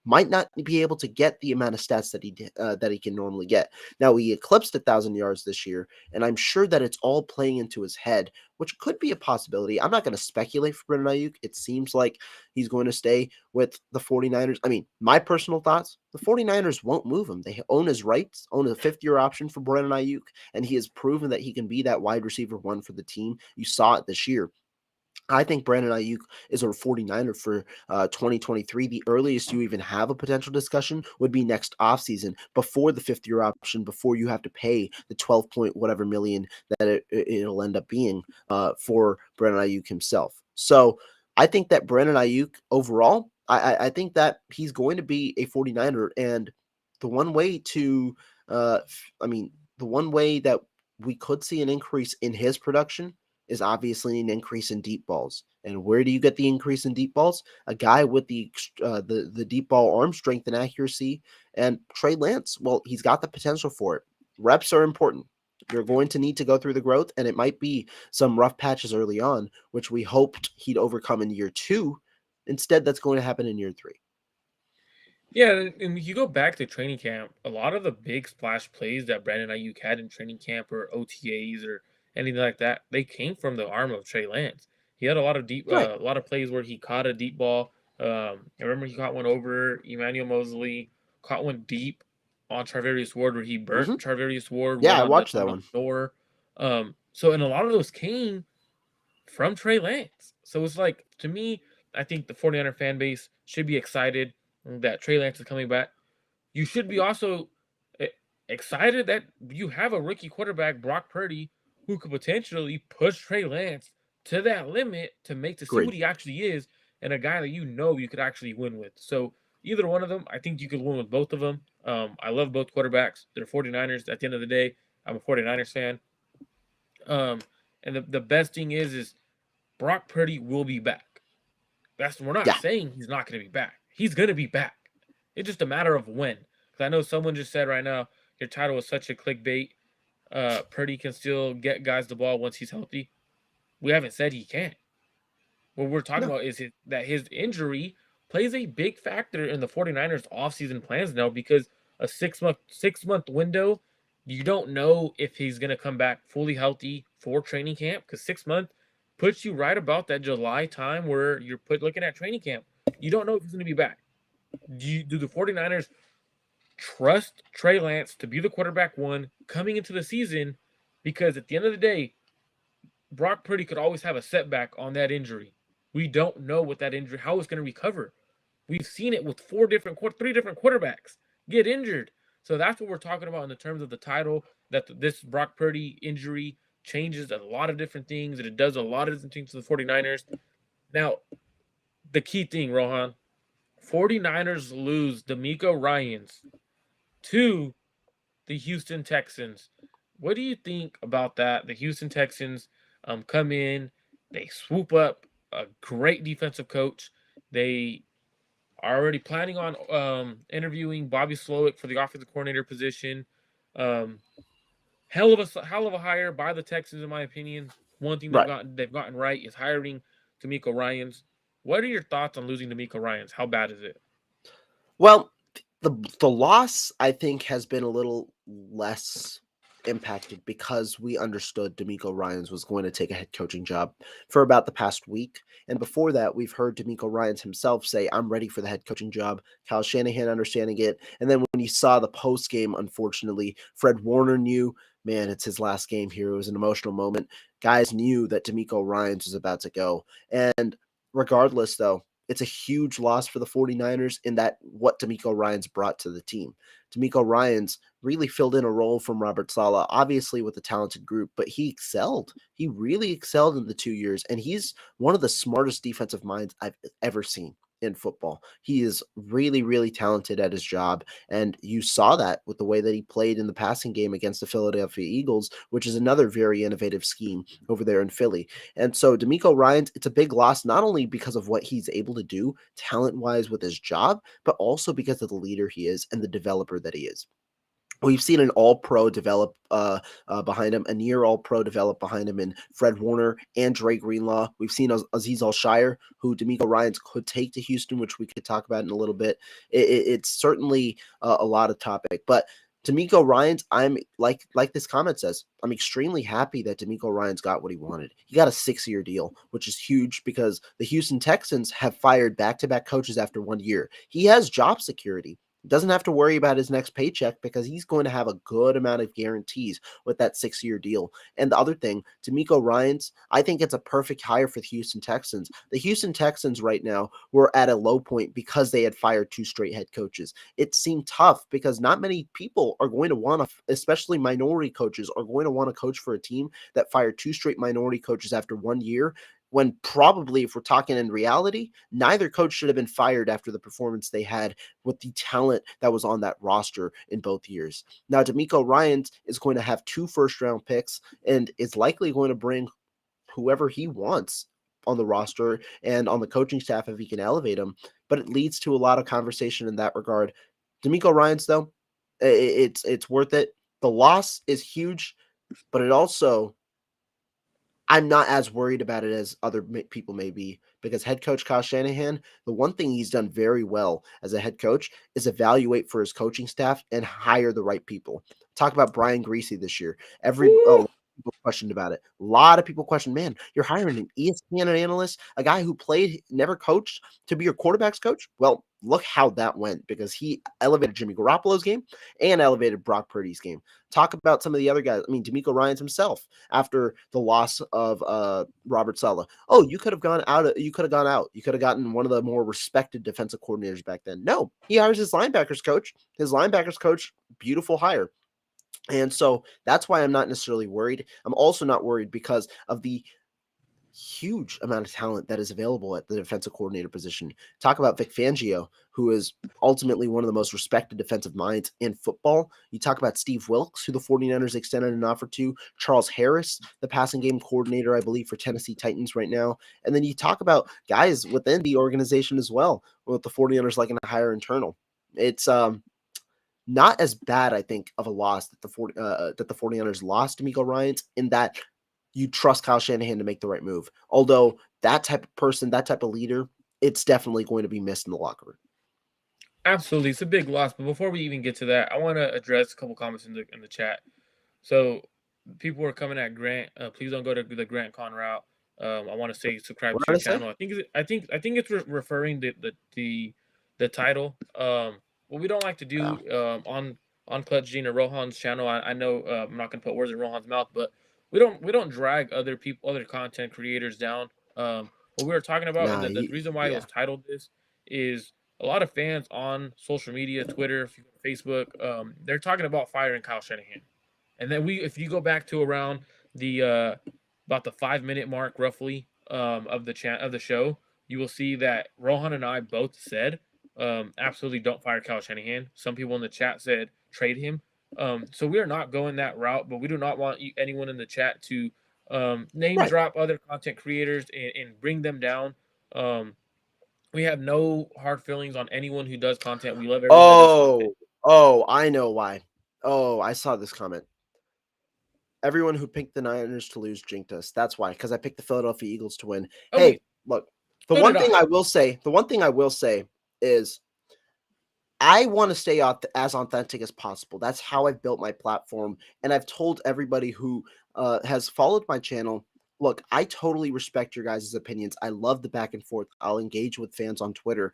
might not be able to get the amount of stats that he can normally get. Now, he eclipsed 1,000 yards this year, and I'm sure that it's all playing into his head, which could be a possibility. I'm not going to speculate for Brandon Aiyuk. It seems like he's going to stay with the 49ers. I mean, my personal thoughts, the 49ers won't move him. They own his rights, own a fifth-year option for Brandon Aiyuk, and he has proven that he can be that wide receiver one for the team. You saw it this year. I think Brandon Aiyuk is a 49er for 2023. The earliest you even have a potential discussion would be next offseason before the fifth-year option, before you have to pay the 12 point whatever million that it'll end up being for Brandon Aiyuk himself. So I think that Brandon Aiyuk overall, I think that he's going to be a 49er. And the one way to, the one way that we could see an increase in his production is obviously an increase in deep balls. And where do you get the increase in deep balls? A guy with the deep ball arm strength and accuracy. And Trey Lance, well, he's got the potential for it. Reps are important. You're going to need to go through the growth, and it might be some rough patches early on, which we hoped he'd overcome in year 2. Instead, that's going to happen in year 3. Yeah, and you go back to training camp, a lot of the big splash plays that Brandon Aiyuk had in training camp or OTAs or anything like that, they came from the arm of Trey Lance. He had a lot of Right. a lot of plays where he caught a deep ball. I remember he caught one over Emmanuel Mosley, caught one deep on Charvarius Ward where he burnt Charvarius Ward Yeah, right I on watched the that one. door. And a lot of those came from Trey Lance. So it's like, to me, I think the 49er fan base should be excited that Trey Lance is coming back. You should be also excited that you have a rookie quarterback, Brock Purdy, who could potentially push Trey Lance to that limit to see what he actually is, and a guy that you could actually win with. So either one of them, I think you could win with both of them. I love both quarterbacks. They're 49ers. At the end of the day, I'm a 49ers fan. And the best thing is Brock Purdy will be back. We're not saying he's not going to be back. He's going to be back. It's just a matter of when. Because I know someone just said right now, your title is such a clickbait. Purdy can still get guys the ball once he's healthy. We haven't said he can't. What we're talking about is that his injury plays a big factor in the 49ers offseason plans now, because a 6-month window, you don't know if he's going to come back fully healthy for training camp, because 6 months puts you right about that July time where you're looking at training camp. You don't know if he's going to be back. Do the 49ers trust Trey Lance to be the quarterback one coming into the season? Because at the end of the day, Brock Purdy could always have a setback on that injury. We don't know what that injury, how it's going to recover. We've seen it with 3 different quarterbacks get injured. So that's what we're talking about in the terms of the title, that this Brock Purdy injury changes a lot of different things, and it does a lot of different things to the 49ers. Now, the key thing, Rohan, 49ers lose Demeco Ryans to the Houston Texans. What do you think about that? The Houston Texans come in, they swoop up a great defensive coach. They are already planning on interviewing Bobby Slowick for the offensive coordinator position. Hell of a hire by the Texans, in my opinion. One thing they've gotten right is hiring Demeco Ryans. What are your thoughts on losing Demeco Ryans? How bad is it? Well, the loss, I think, has been a little less impacted because we understood Demeco Ryans was going to take a head coaching job for about the past week. And before that, we've heard Demeco Ryans himself say, I'm ready for the head coaching job. Kyle Shanahan understanding it. And then when you saw the post game, unfortunately, Fred Warner knew, man, it's his last game here. It was an emotional moment. Guys knew that Demeco Ryans was about to go. And regardless, though, it's a huge loss for the 49ers in that what Demeco Ryans brought to the team. Demeco Ryans really filled in a role from Robert Saleh, obviously with a talented group, but he excelled. He really excelled in the 2 years, and he's one of the smartest defensive minds I've ever seen in football. He is really, really talented at his job, and you saw that with the way that he played in the passing game against the Philadelphia Eagles, which is another very innovative scheme over there in Philly. And so Demeco Ryans, it's a big loss, not only because of what he's able to do talent-wise with his job, but also because of the leader he is and the developer that he is. We've seen an all-pro develop behind him, a near all-pro develop behind him in Fred Warner and Dre Greenlaw. We've seen Azeez Al-Shire, who Demeco Ryans could take to Houston, which we could talk about in a little bit. It's certainly a lot of topic. But Demeco Ryans, I'm like this comment says, I'm extremely happy that Demeco Ryans got what he wanted. He got a 6-year deal, which is huge because the Houston Texans have fired back-to-back coaches after 1 year. He has job security. Doesn't have to worry about his next paycheck because he's going to have a good amount of guarantees with that 6-year deal. And the other thing, Demeco Ryans, I think it's a perfect hire for the Houston Texans. The Houston Texans right now were at a low point because they had fired 2 straight head coaches. It seemed tough because not many people are going to want to, especially minority coaches, are going to want to coach for a team that fired 2 straight minority coaches after 1 year, when probably, if we're talking in reality, neither coach should have been fired after the performance they had with the talent that was on that roster in both years. Now, Demeco Ryans is going to have 2 first-round picks and is likely going to bring whoever he wants on the roster and on the coaching staff if he can elevate them. But it leads to a lot of conversation in that regard. Demeco Ryans, though, it's worth it. The loss is huge, but it also, I'm not as worried about it as other people may be, because head coach Kyle Shanahan, the one thing he's done very well as a head coach is evaluate for his coaching staff and hire the right people. Talk about Brian Greasy this year. A lot of people questioned about it. A lot of people questioned, man, you're hiring an ESPN analyst, a guy who played, never coached, to be your quarterback's coach? Well, look how that went, because he elevated Jimmy Garoppolo's game and elevated Brock Purdy's game. Talk about some of the other guys. I mean, Demeco Ryans himself, after the loss of Robert Saleh. Oh, you could have gone out. You could have gone out. You could have gotten one of the more respected defensive coordinators back then. No, he hires his linebackers coach. His linebackers coach, beautiful hire. And so that's why I'm not necessarily worried. I'm also not worried because of the huge amount of talent that is available at the defensive coordinator position. Talk about Vic Fangio, who is ultimately one of the most respected defensive minds in football. You talk about Steve Wilkes, who the 49ers extended an offer to, Charles Harris, the passing game coordinator, I believe, for Tennessee Titans right now. And then you talk about guys within the organization as well, with the 49ers liking to hire internal. It's not as bad, I think, of a loss that the 49ers lost to Demeco Ryans, in that you trust Kyle Shanahan to make the right move. Although that type of person, that type of leader, it's definitely going to be missed in the locker room. Absolutely, it's a big loss. But before we even get to that, I want to address a couple comments in the chat. So people were coming at Grant. Please don't go to the Grant Con route. I want to say subscribe What to did your I say? channel. I think it's referring the title. What we don't like to do on Clutch Gene or Rohan's channel. I know I'm not gonna put words in Rohan's mouth, but we don't drag other people, other content creators down. What we were talking about, and Nah, the reason why it was titled this is a lot of fans on social media, Twitter, Facebook, they're talking about firing Kyle Shanahan. And then if you go back to around the about the 5-minute mark roughly of the show, you will see that Rohan and I both said absolutely don't fire Kyle Shanahan. Some people in the chat said trade him. So we are not going that route, but we do not want anyone in the chat to name drop other content creators and bring them down. We have no hard feelings on anyone who does content. We love everyone that does content. Oh, I know why. Oh, I saw this comment. Everyone who picked the Niners to lose jinked us. That's why, because I picked the Philadelphia Eagles to win. Oh, Hey, wait. look, So did I. I will say is I want to stay as authentic as possible. That's how I've built my platform. And I've told everybody who has followed my channel, look, I totally respect your guys' opinions. I love the back and forth. I'll engage with fans on Twitter.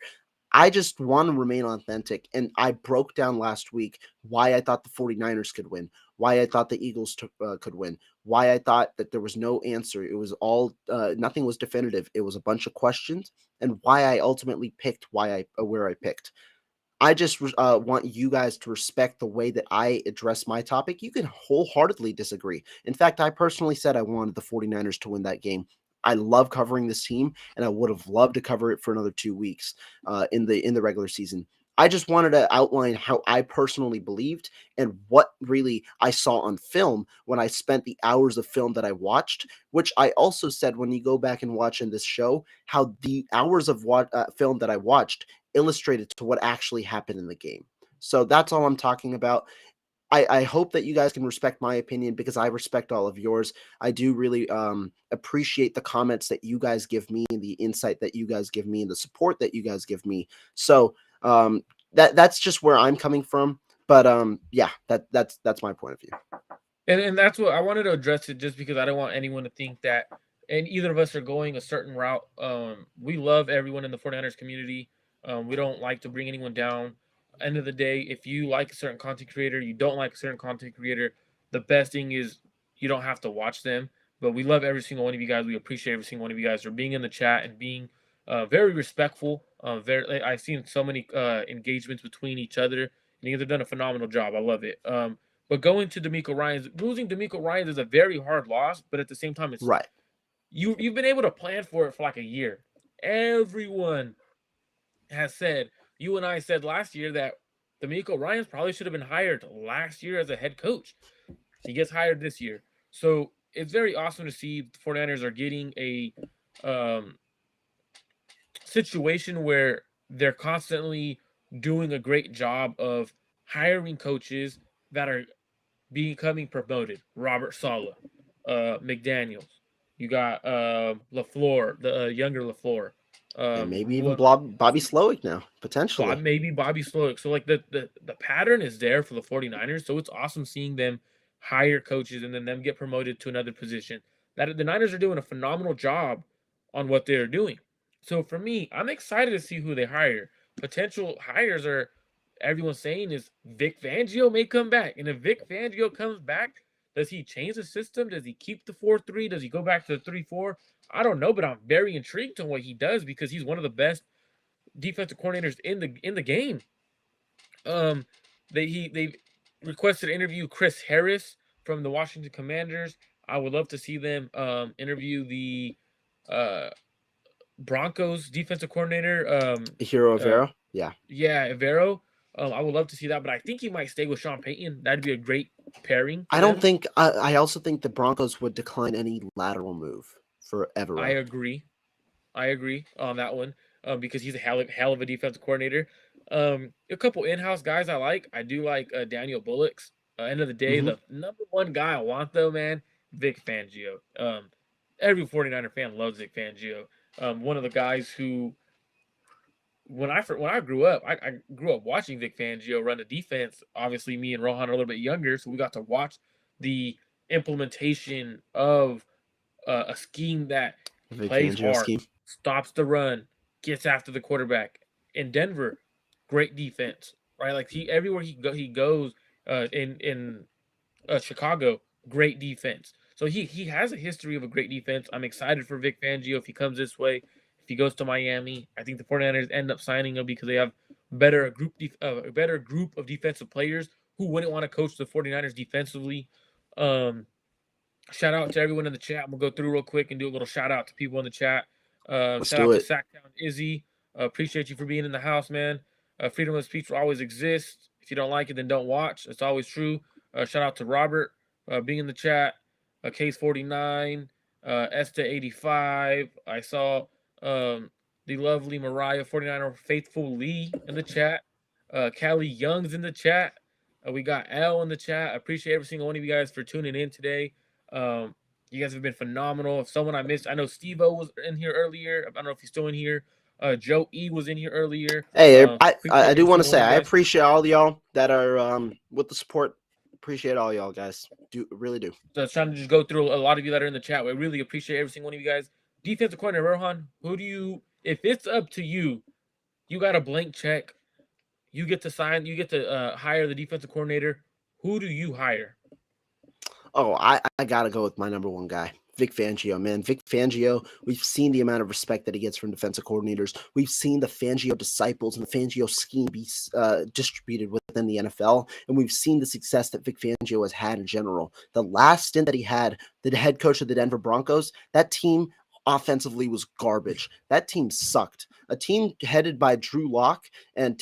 I just want to remain authentic. And I broke down last week why I thought the 49ers could win, why I thought the Eagles could win, why I thought that there was no answer. It was all, nothing was definitive. It was a bunch of questions, and why I ultimately picked where I picked. I just want you guys to respect the way that I address my topic. You can wholeheartedly disagree. In fact, I personally said I wanted the 49ers to win that game. I love covering this team, and I would have loved to cover it for another 2 weeks in the regular season. I just wanted to outline how I personally believed and what really I saw on film when I spent the hours of film that I watched, which I also said when you go back and watch in this show, how the hours of film that I watched illustrated to what actually happened in the game. So that's all I'm talking about. I hope that you guys can respect my opinion because I respect all of yours. I do really appreciate the comments that you guys give me and the insight that you guys give me and the support that you guys give me. So that's just where I'm coming from. But yeah, that's my point of view. And that's what I wanted to address it just because I don't want anyone to think that and either of us are going a certain route. We love everyone in the 49ers community. We don't like to bring anyone down. End of the day, if you like a certain content creator, you don't like a certain content creator, the best thing is you don't have to watch them. But we love every single one of you guys. We appreciate every single one of you guys for being in the chat and being very respectful. I've seen so many engagements between each other, and you guys have done a phenomenal job. I love it. But going to Demeco Ryans, losing Demeco Ryans is a very hard loss, but at the same time, it's Right. You've been able to plan for it for like a year. Everyone has said, you and I said last year that Demeco Ryans probably should have been hired last year as a head coach. He gets hired this year. So it's very awesome to see the 49ers are getting a situation where they're constantly doing a great job of hiring coaches that are becoming promoted. Robert Saleh, McDaniels. You got LaFleur, the younger LaFleur. And maybe even Bobby Slowick now, potentially. Maybe Bobby Slowick. So like the pattern is there for the 49ers. So it's awesome seeing them hire coaches and then them get promoted to another position. That the Niners are doing a phenomenal job on what they're doing. So for me, I'm excited to see who they hire. Potential hires are everyone's saying is Vic Fangio may come back. And if Vic Fangio comes back, does he change the system? Does he keep the 4-3? Does he go back to the 3-4? I don't know, but I'm very intrigued on what he does because he's one of the best defensive coordinators in the game. They requested to interview Chris Harris from the Washington Commanders. I would love to see them interview the Broncos defensive coordinator. Hero Avero. Yeah, Avero. I would love to see that, but I think he might stay with Sean Payton. That'd be a great pairing. I don't think. I also think the Broncos would decline any lateral move for Evero. I agree on that one because he's a hell of a defensive coordinator. A couple in-house guys I like. I do like Daniel Bullocks. End of the day, the number one guy I want though, man, Vic Fangio. Every 49er fan loves Vic Fangio. One of the guys who, when I grew up, I grew up watching Vic Fangio run a defense. Obviously, me and Rohan are a little bit younger, so we got to watch the implementation of a scheme that plays hard, stops the run, gets after the quarterback. In Denver, great defense, right? Like everywhere he goes in Chicago, great defense. So he has a history of a great defense. I'm excited for Vic Fangio if he comes this way. If he goes to Miami, I think the 49ers end up signing him because they have a better group of defensive players who wouldn't want to coach the 49ers defensively. Shout out to everyone in the chat. I'm going to go through real quick and do a little shout out to people in the chat. Shout out to Sacktown Izzy. Appreciate you for being in the house, man. Freedom of speech will always exist. If you don't like it, then don't watch. It's always true. Shout out to Robert being in the chat. Case 49, Esta 85. I saw the lovely Mariah 49er Faithful Lee in the chat. Callie Young's in the chat. We got L in the chat. I appreciate every single one of you guys for tuning in today. You guys have been phenomenal. If someone I missed, I know Steve-O was in here earlier. I don't know if he's still in here. Joe E was in here earlier. Hey, I do want to say I appreciate all y'all that are with the support. Appreciate all y'all guys. Really do. So I was trying to just go through a lot of you that are in the chat. We really appreciate every single one of you guys. Defensive coordinator Rohan, if it's up to you, you got a blank check. You get to hire the defensive coordinator. Who do you hire? Oh, I gotta go with my number one guy, Vic Fangio, man. Vic Fangio, we've seen the amount of respect that he gets from defensive coordinators. We've seen the Fangio disciples and the Fangio scheme be distributed within the NFL, and we've seen the success that Vic Fangio has had in general. The last stint that he had, the head coach of the Denver Broncos, that team offensively was garbage. That team sucked. A team headed by Drew Lock and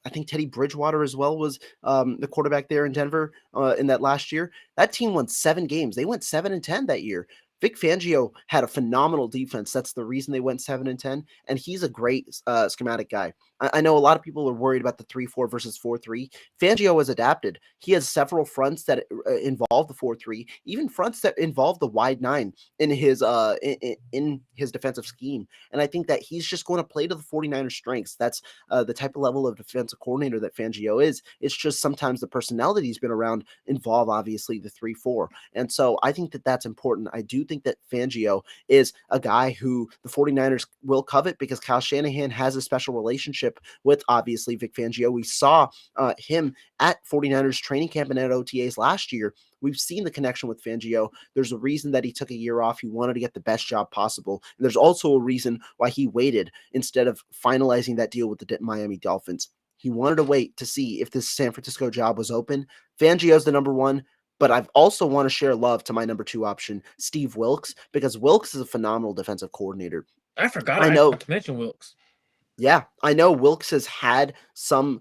I think Teddy Bridgewater as well was the quarterback there in Denver in that last year. That team won 7 games. They went 7-10 that year. Vic Fangio had a phenomenal defense. That's the reason they went 7-10, and he's a great schematic guy. I know a lot of people are worried about the 3-4 versus 4-3. Fangio has adapted. He has several fronts that involve the 4-3, even fronts that involve the wide 9 in his defensive scheme. And I think that he's just going to play to the 49ers' strengths. That's the type of level of defensive coordinator that Fangio is. It's just sometimes the personnel that he's been around involve obviously the 3-4. And so I think that that's important. I do think that Fangio is a guy who the 49ers will covet because Kyle Shanahan has a special relationship with obviously Vic Fangio. We saw him at 49ers training camp and at OTAs last year. We've seen the connection with Fangio. There's a reason that he took a year off. He wanted to get the best job possible. And there's also a reason why he waited instead of finalizing that deal with the Miami Dolphins. He wanted to wait to see if this San Francisco job was open. Fangio's the number one, but I've also want to share love to my number 2 option, Steve Wilks, because Wilks is a phenomenal defensive coordinator. I forgot I know. to mention Wilks. Yeah, I know Wilks has had some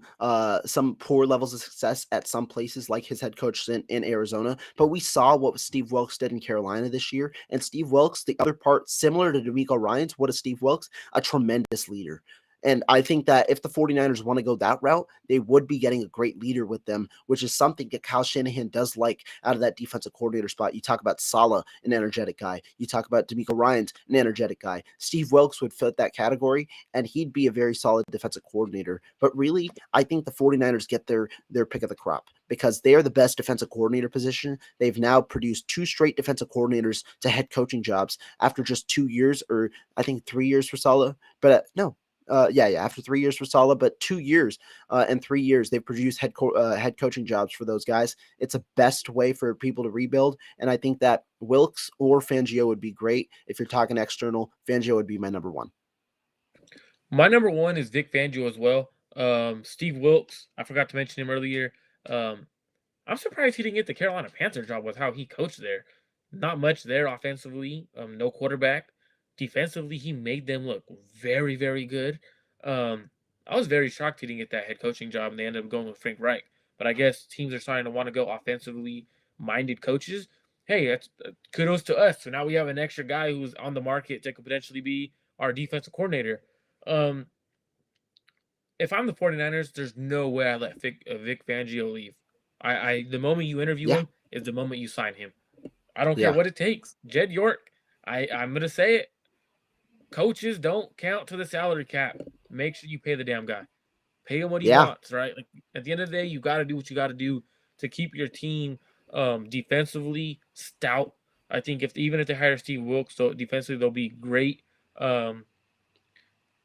poor levels of success at some places, like his head coach in Arizona. But we saw what Steve Wilks did in Carolina this year. And Steve Wilks, the other part, similar to Demeco Ryans, what is Steve Wilks? A tremendous leader. And I think that if the 49ers want to go that route, they would be getting a great leader with them, which is something that Kyle Shanahan does like out of that defensive coordinator spot. You talk about Saleh, an energetic guy. You talk about Demeco Ryans, an energetic guy. Steve Wilks would fit that category, and he'd be a very solid defensive coordinator. But really, I think the 49ers get their pick of the crop because they are the best defensive coordinator position. They've now produced 2 straight defensive coordinators to head coaching jobs after just 2 years, or I think 3 years for Saleh. But no. After 3 years for Saleh, but 2 years and 3 years they've produced head coaching jobs for those guys. It's a best way for people to rebuild, and I think that Wilks or Fangio would be great. If you're talking external, Fangio would be my number 1. My number 1 is Vic Fangio as well. Steve Wilks, I forgot to mention him earlier. I'm surprised he didn't get the Carolina Panthers job with how he coached there. Not much there offensively, no quarterback. Defensively, he made them look very, very good. I was very shocked he didn't get that head coaching job, and they ended up going with Frank Reich. But I guess teams are starting to want to go offensively minded coaches. Hey, that's kudos to us. So now we have an extra guy who's on the market that could potentially be our defensive coordinator. If I'm the 49ers, there's no way I let Vic Fangio leave. The moment you interview him is the moment you sign him. I don't care what it takes. Jed York, I'm going to say it. Coaches don't count to the salary cap. Make sure you pay the damn guy. Pay him what he wants, right? Like at the end of the day, you got to do what you got to do to keep your team defensively stout. I think even if they hire Steve Wilks, so defensively they'll be great. The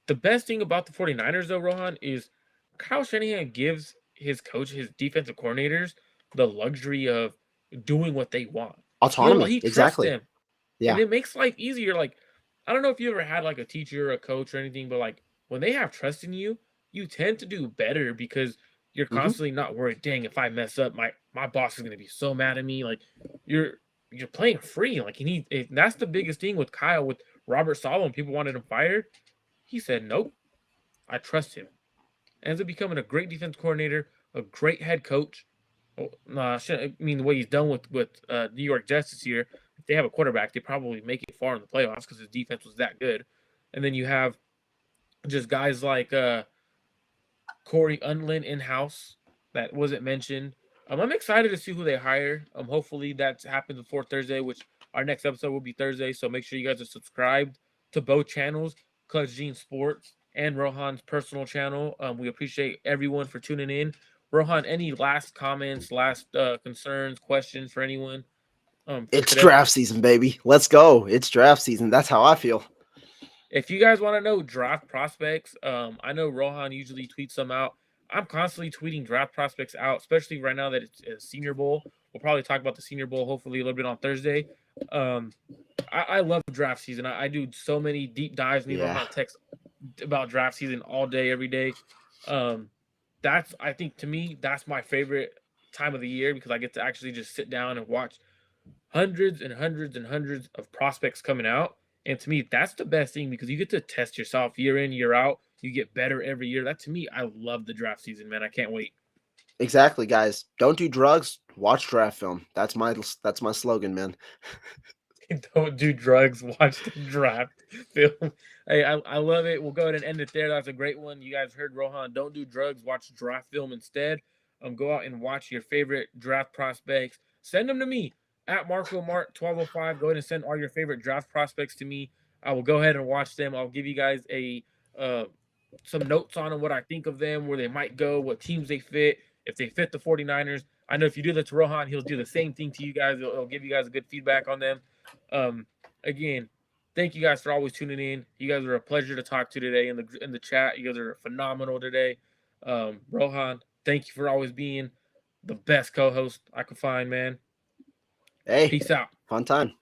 best thing about the 49ers, though, Rohan, is Kyle Shanahan gives his defensive coordinators, the luxury of doing what they want. Autonomy, he trusts exactly. them. Yeah. And it makes life easier. Like, I don't know if you ever had like a teacher or a coach or anything, but like when they have trust in you, you tend to do better because you're constantly not worried. Dang, if I mess up, my boss is gonna be so mad at me. Like you're playing free. Like that's the biggest thing with Kyle, with Robert Saleh. When people wanted him fired, he said nope. I trust him. Ends up becoming a great defense coordinator, a great head coach. I mean the way he's done with New York Jets this year. If they have a quarterback, they probably make it far in the playoffs because his defense was that good. And then you have just guys like Corey Unlin in-house that wasn't mentioned. I'm excited to see who they hire. Hopefully that happens before Thursday, which our next episode will be Thursday. So make sure you guys are subscribed to both channels, Clutch Gene Sports and Rohan's personal channel. We appreciate everyone for tuning in. Rohan, any last comments, last concerns, questions for anyone? It's draft season, baby. Let's go. It's draft season. That's how I feel. If you guys want to know draft prospects, I know Rohan usually tweets them out. I'm constantly tweeting draft prospects out, especially right now that it's a Senior Bowl. We'll probably talk about the Senior Bowl hopefully a little bit on Thursday. I love draft season. I do so many deep dives. Me and Rohan text about draft season all day, every day. I think to me, that's my favorite time of the year because I get to actually just sit down and watch hundreds and hundreds and hundreds of prospects coming out. And to me, that's the best thing because you get to test yourself year in, year out. You get better every year. That to me, I love the draft season, man. I can't wait. Exactly, guys. Don't do drugs. Watch draft film. That's my slogan, man. Don't do drugs. Watch the draft film. Hey, I love it. We'll go ahead and end it there. That's a great one. You guys heard Rohan. Don't do drugs. Watch draft film instead. Go out and watch your favorite draft prospects. Send them to me at Marco Mart 1205. Go ahead and send all your favorite draft prospects to me. I will go ahead and watch them. I'll give you guys some notes on them, what I think of them, where they might go, what teams they fit, if they fit the 49ers. I know if you do that to Rohan, he'll do the same thing to you guys. He'll give you guys a good feedback on them. Again, thank you guys for always tuning in. You guys are a pleasure to talk to today in the chat. You guys are phenomenal today. Rohan, thank you for always being the best co-host I could find, man. Hey, peace out. Fun time.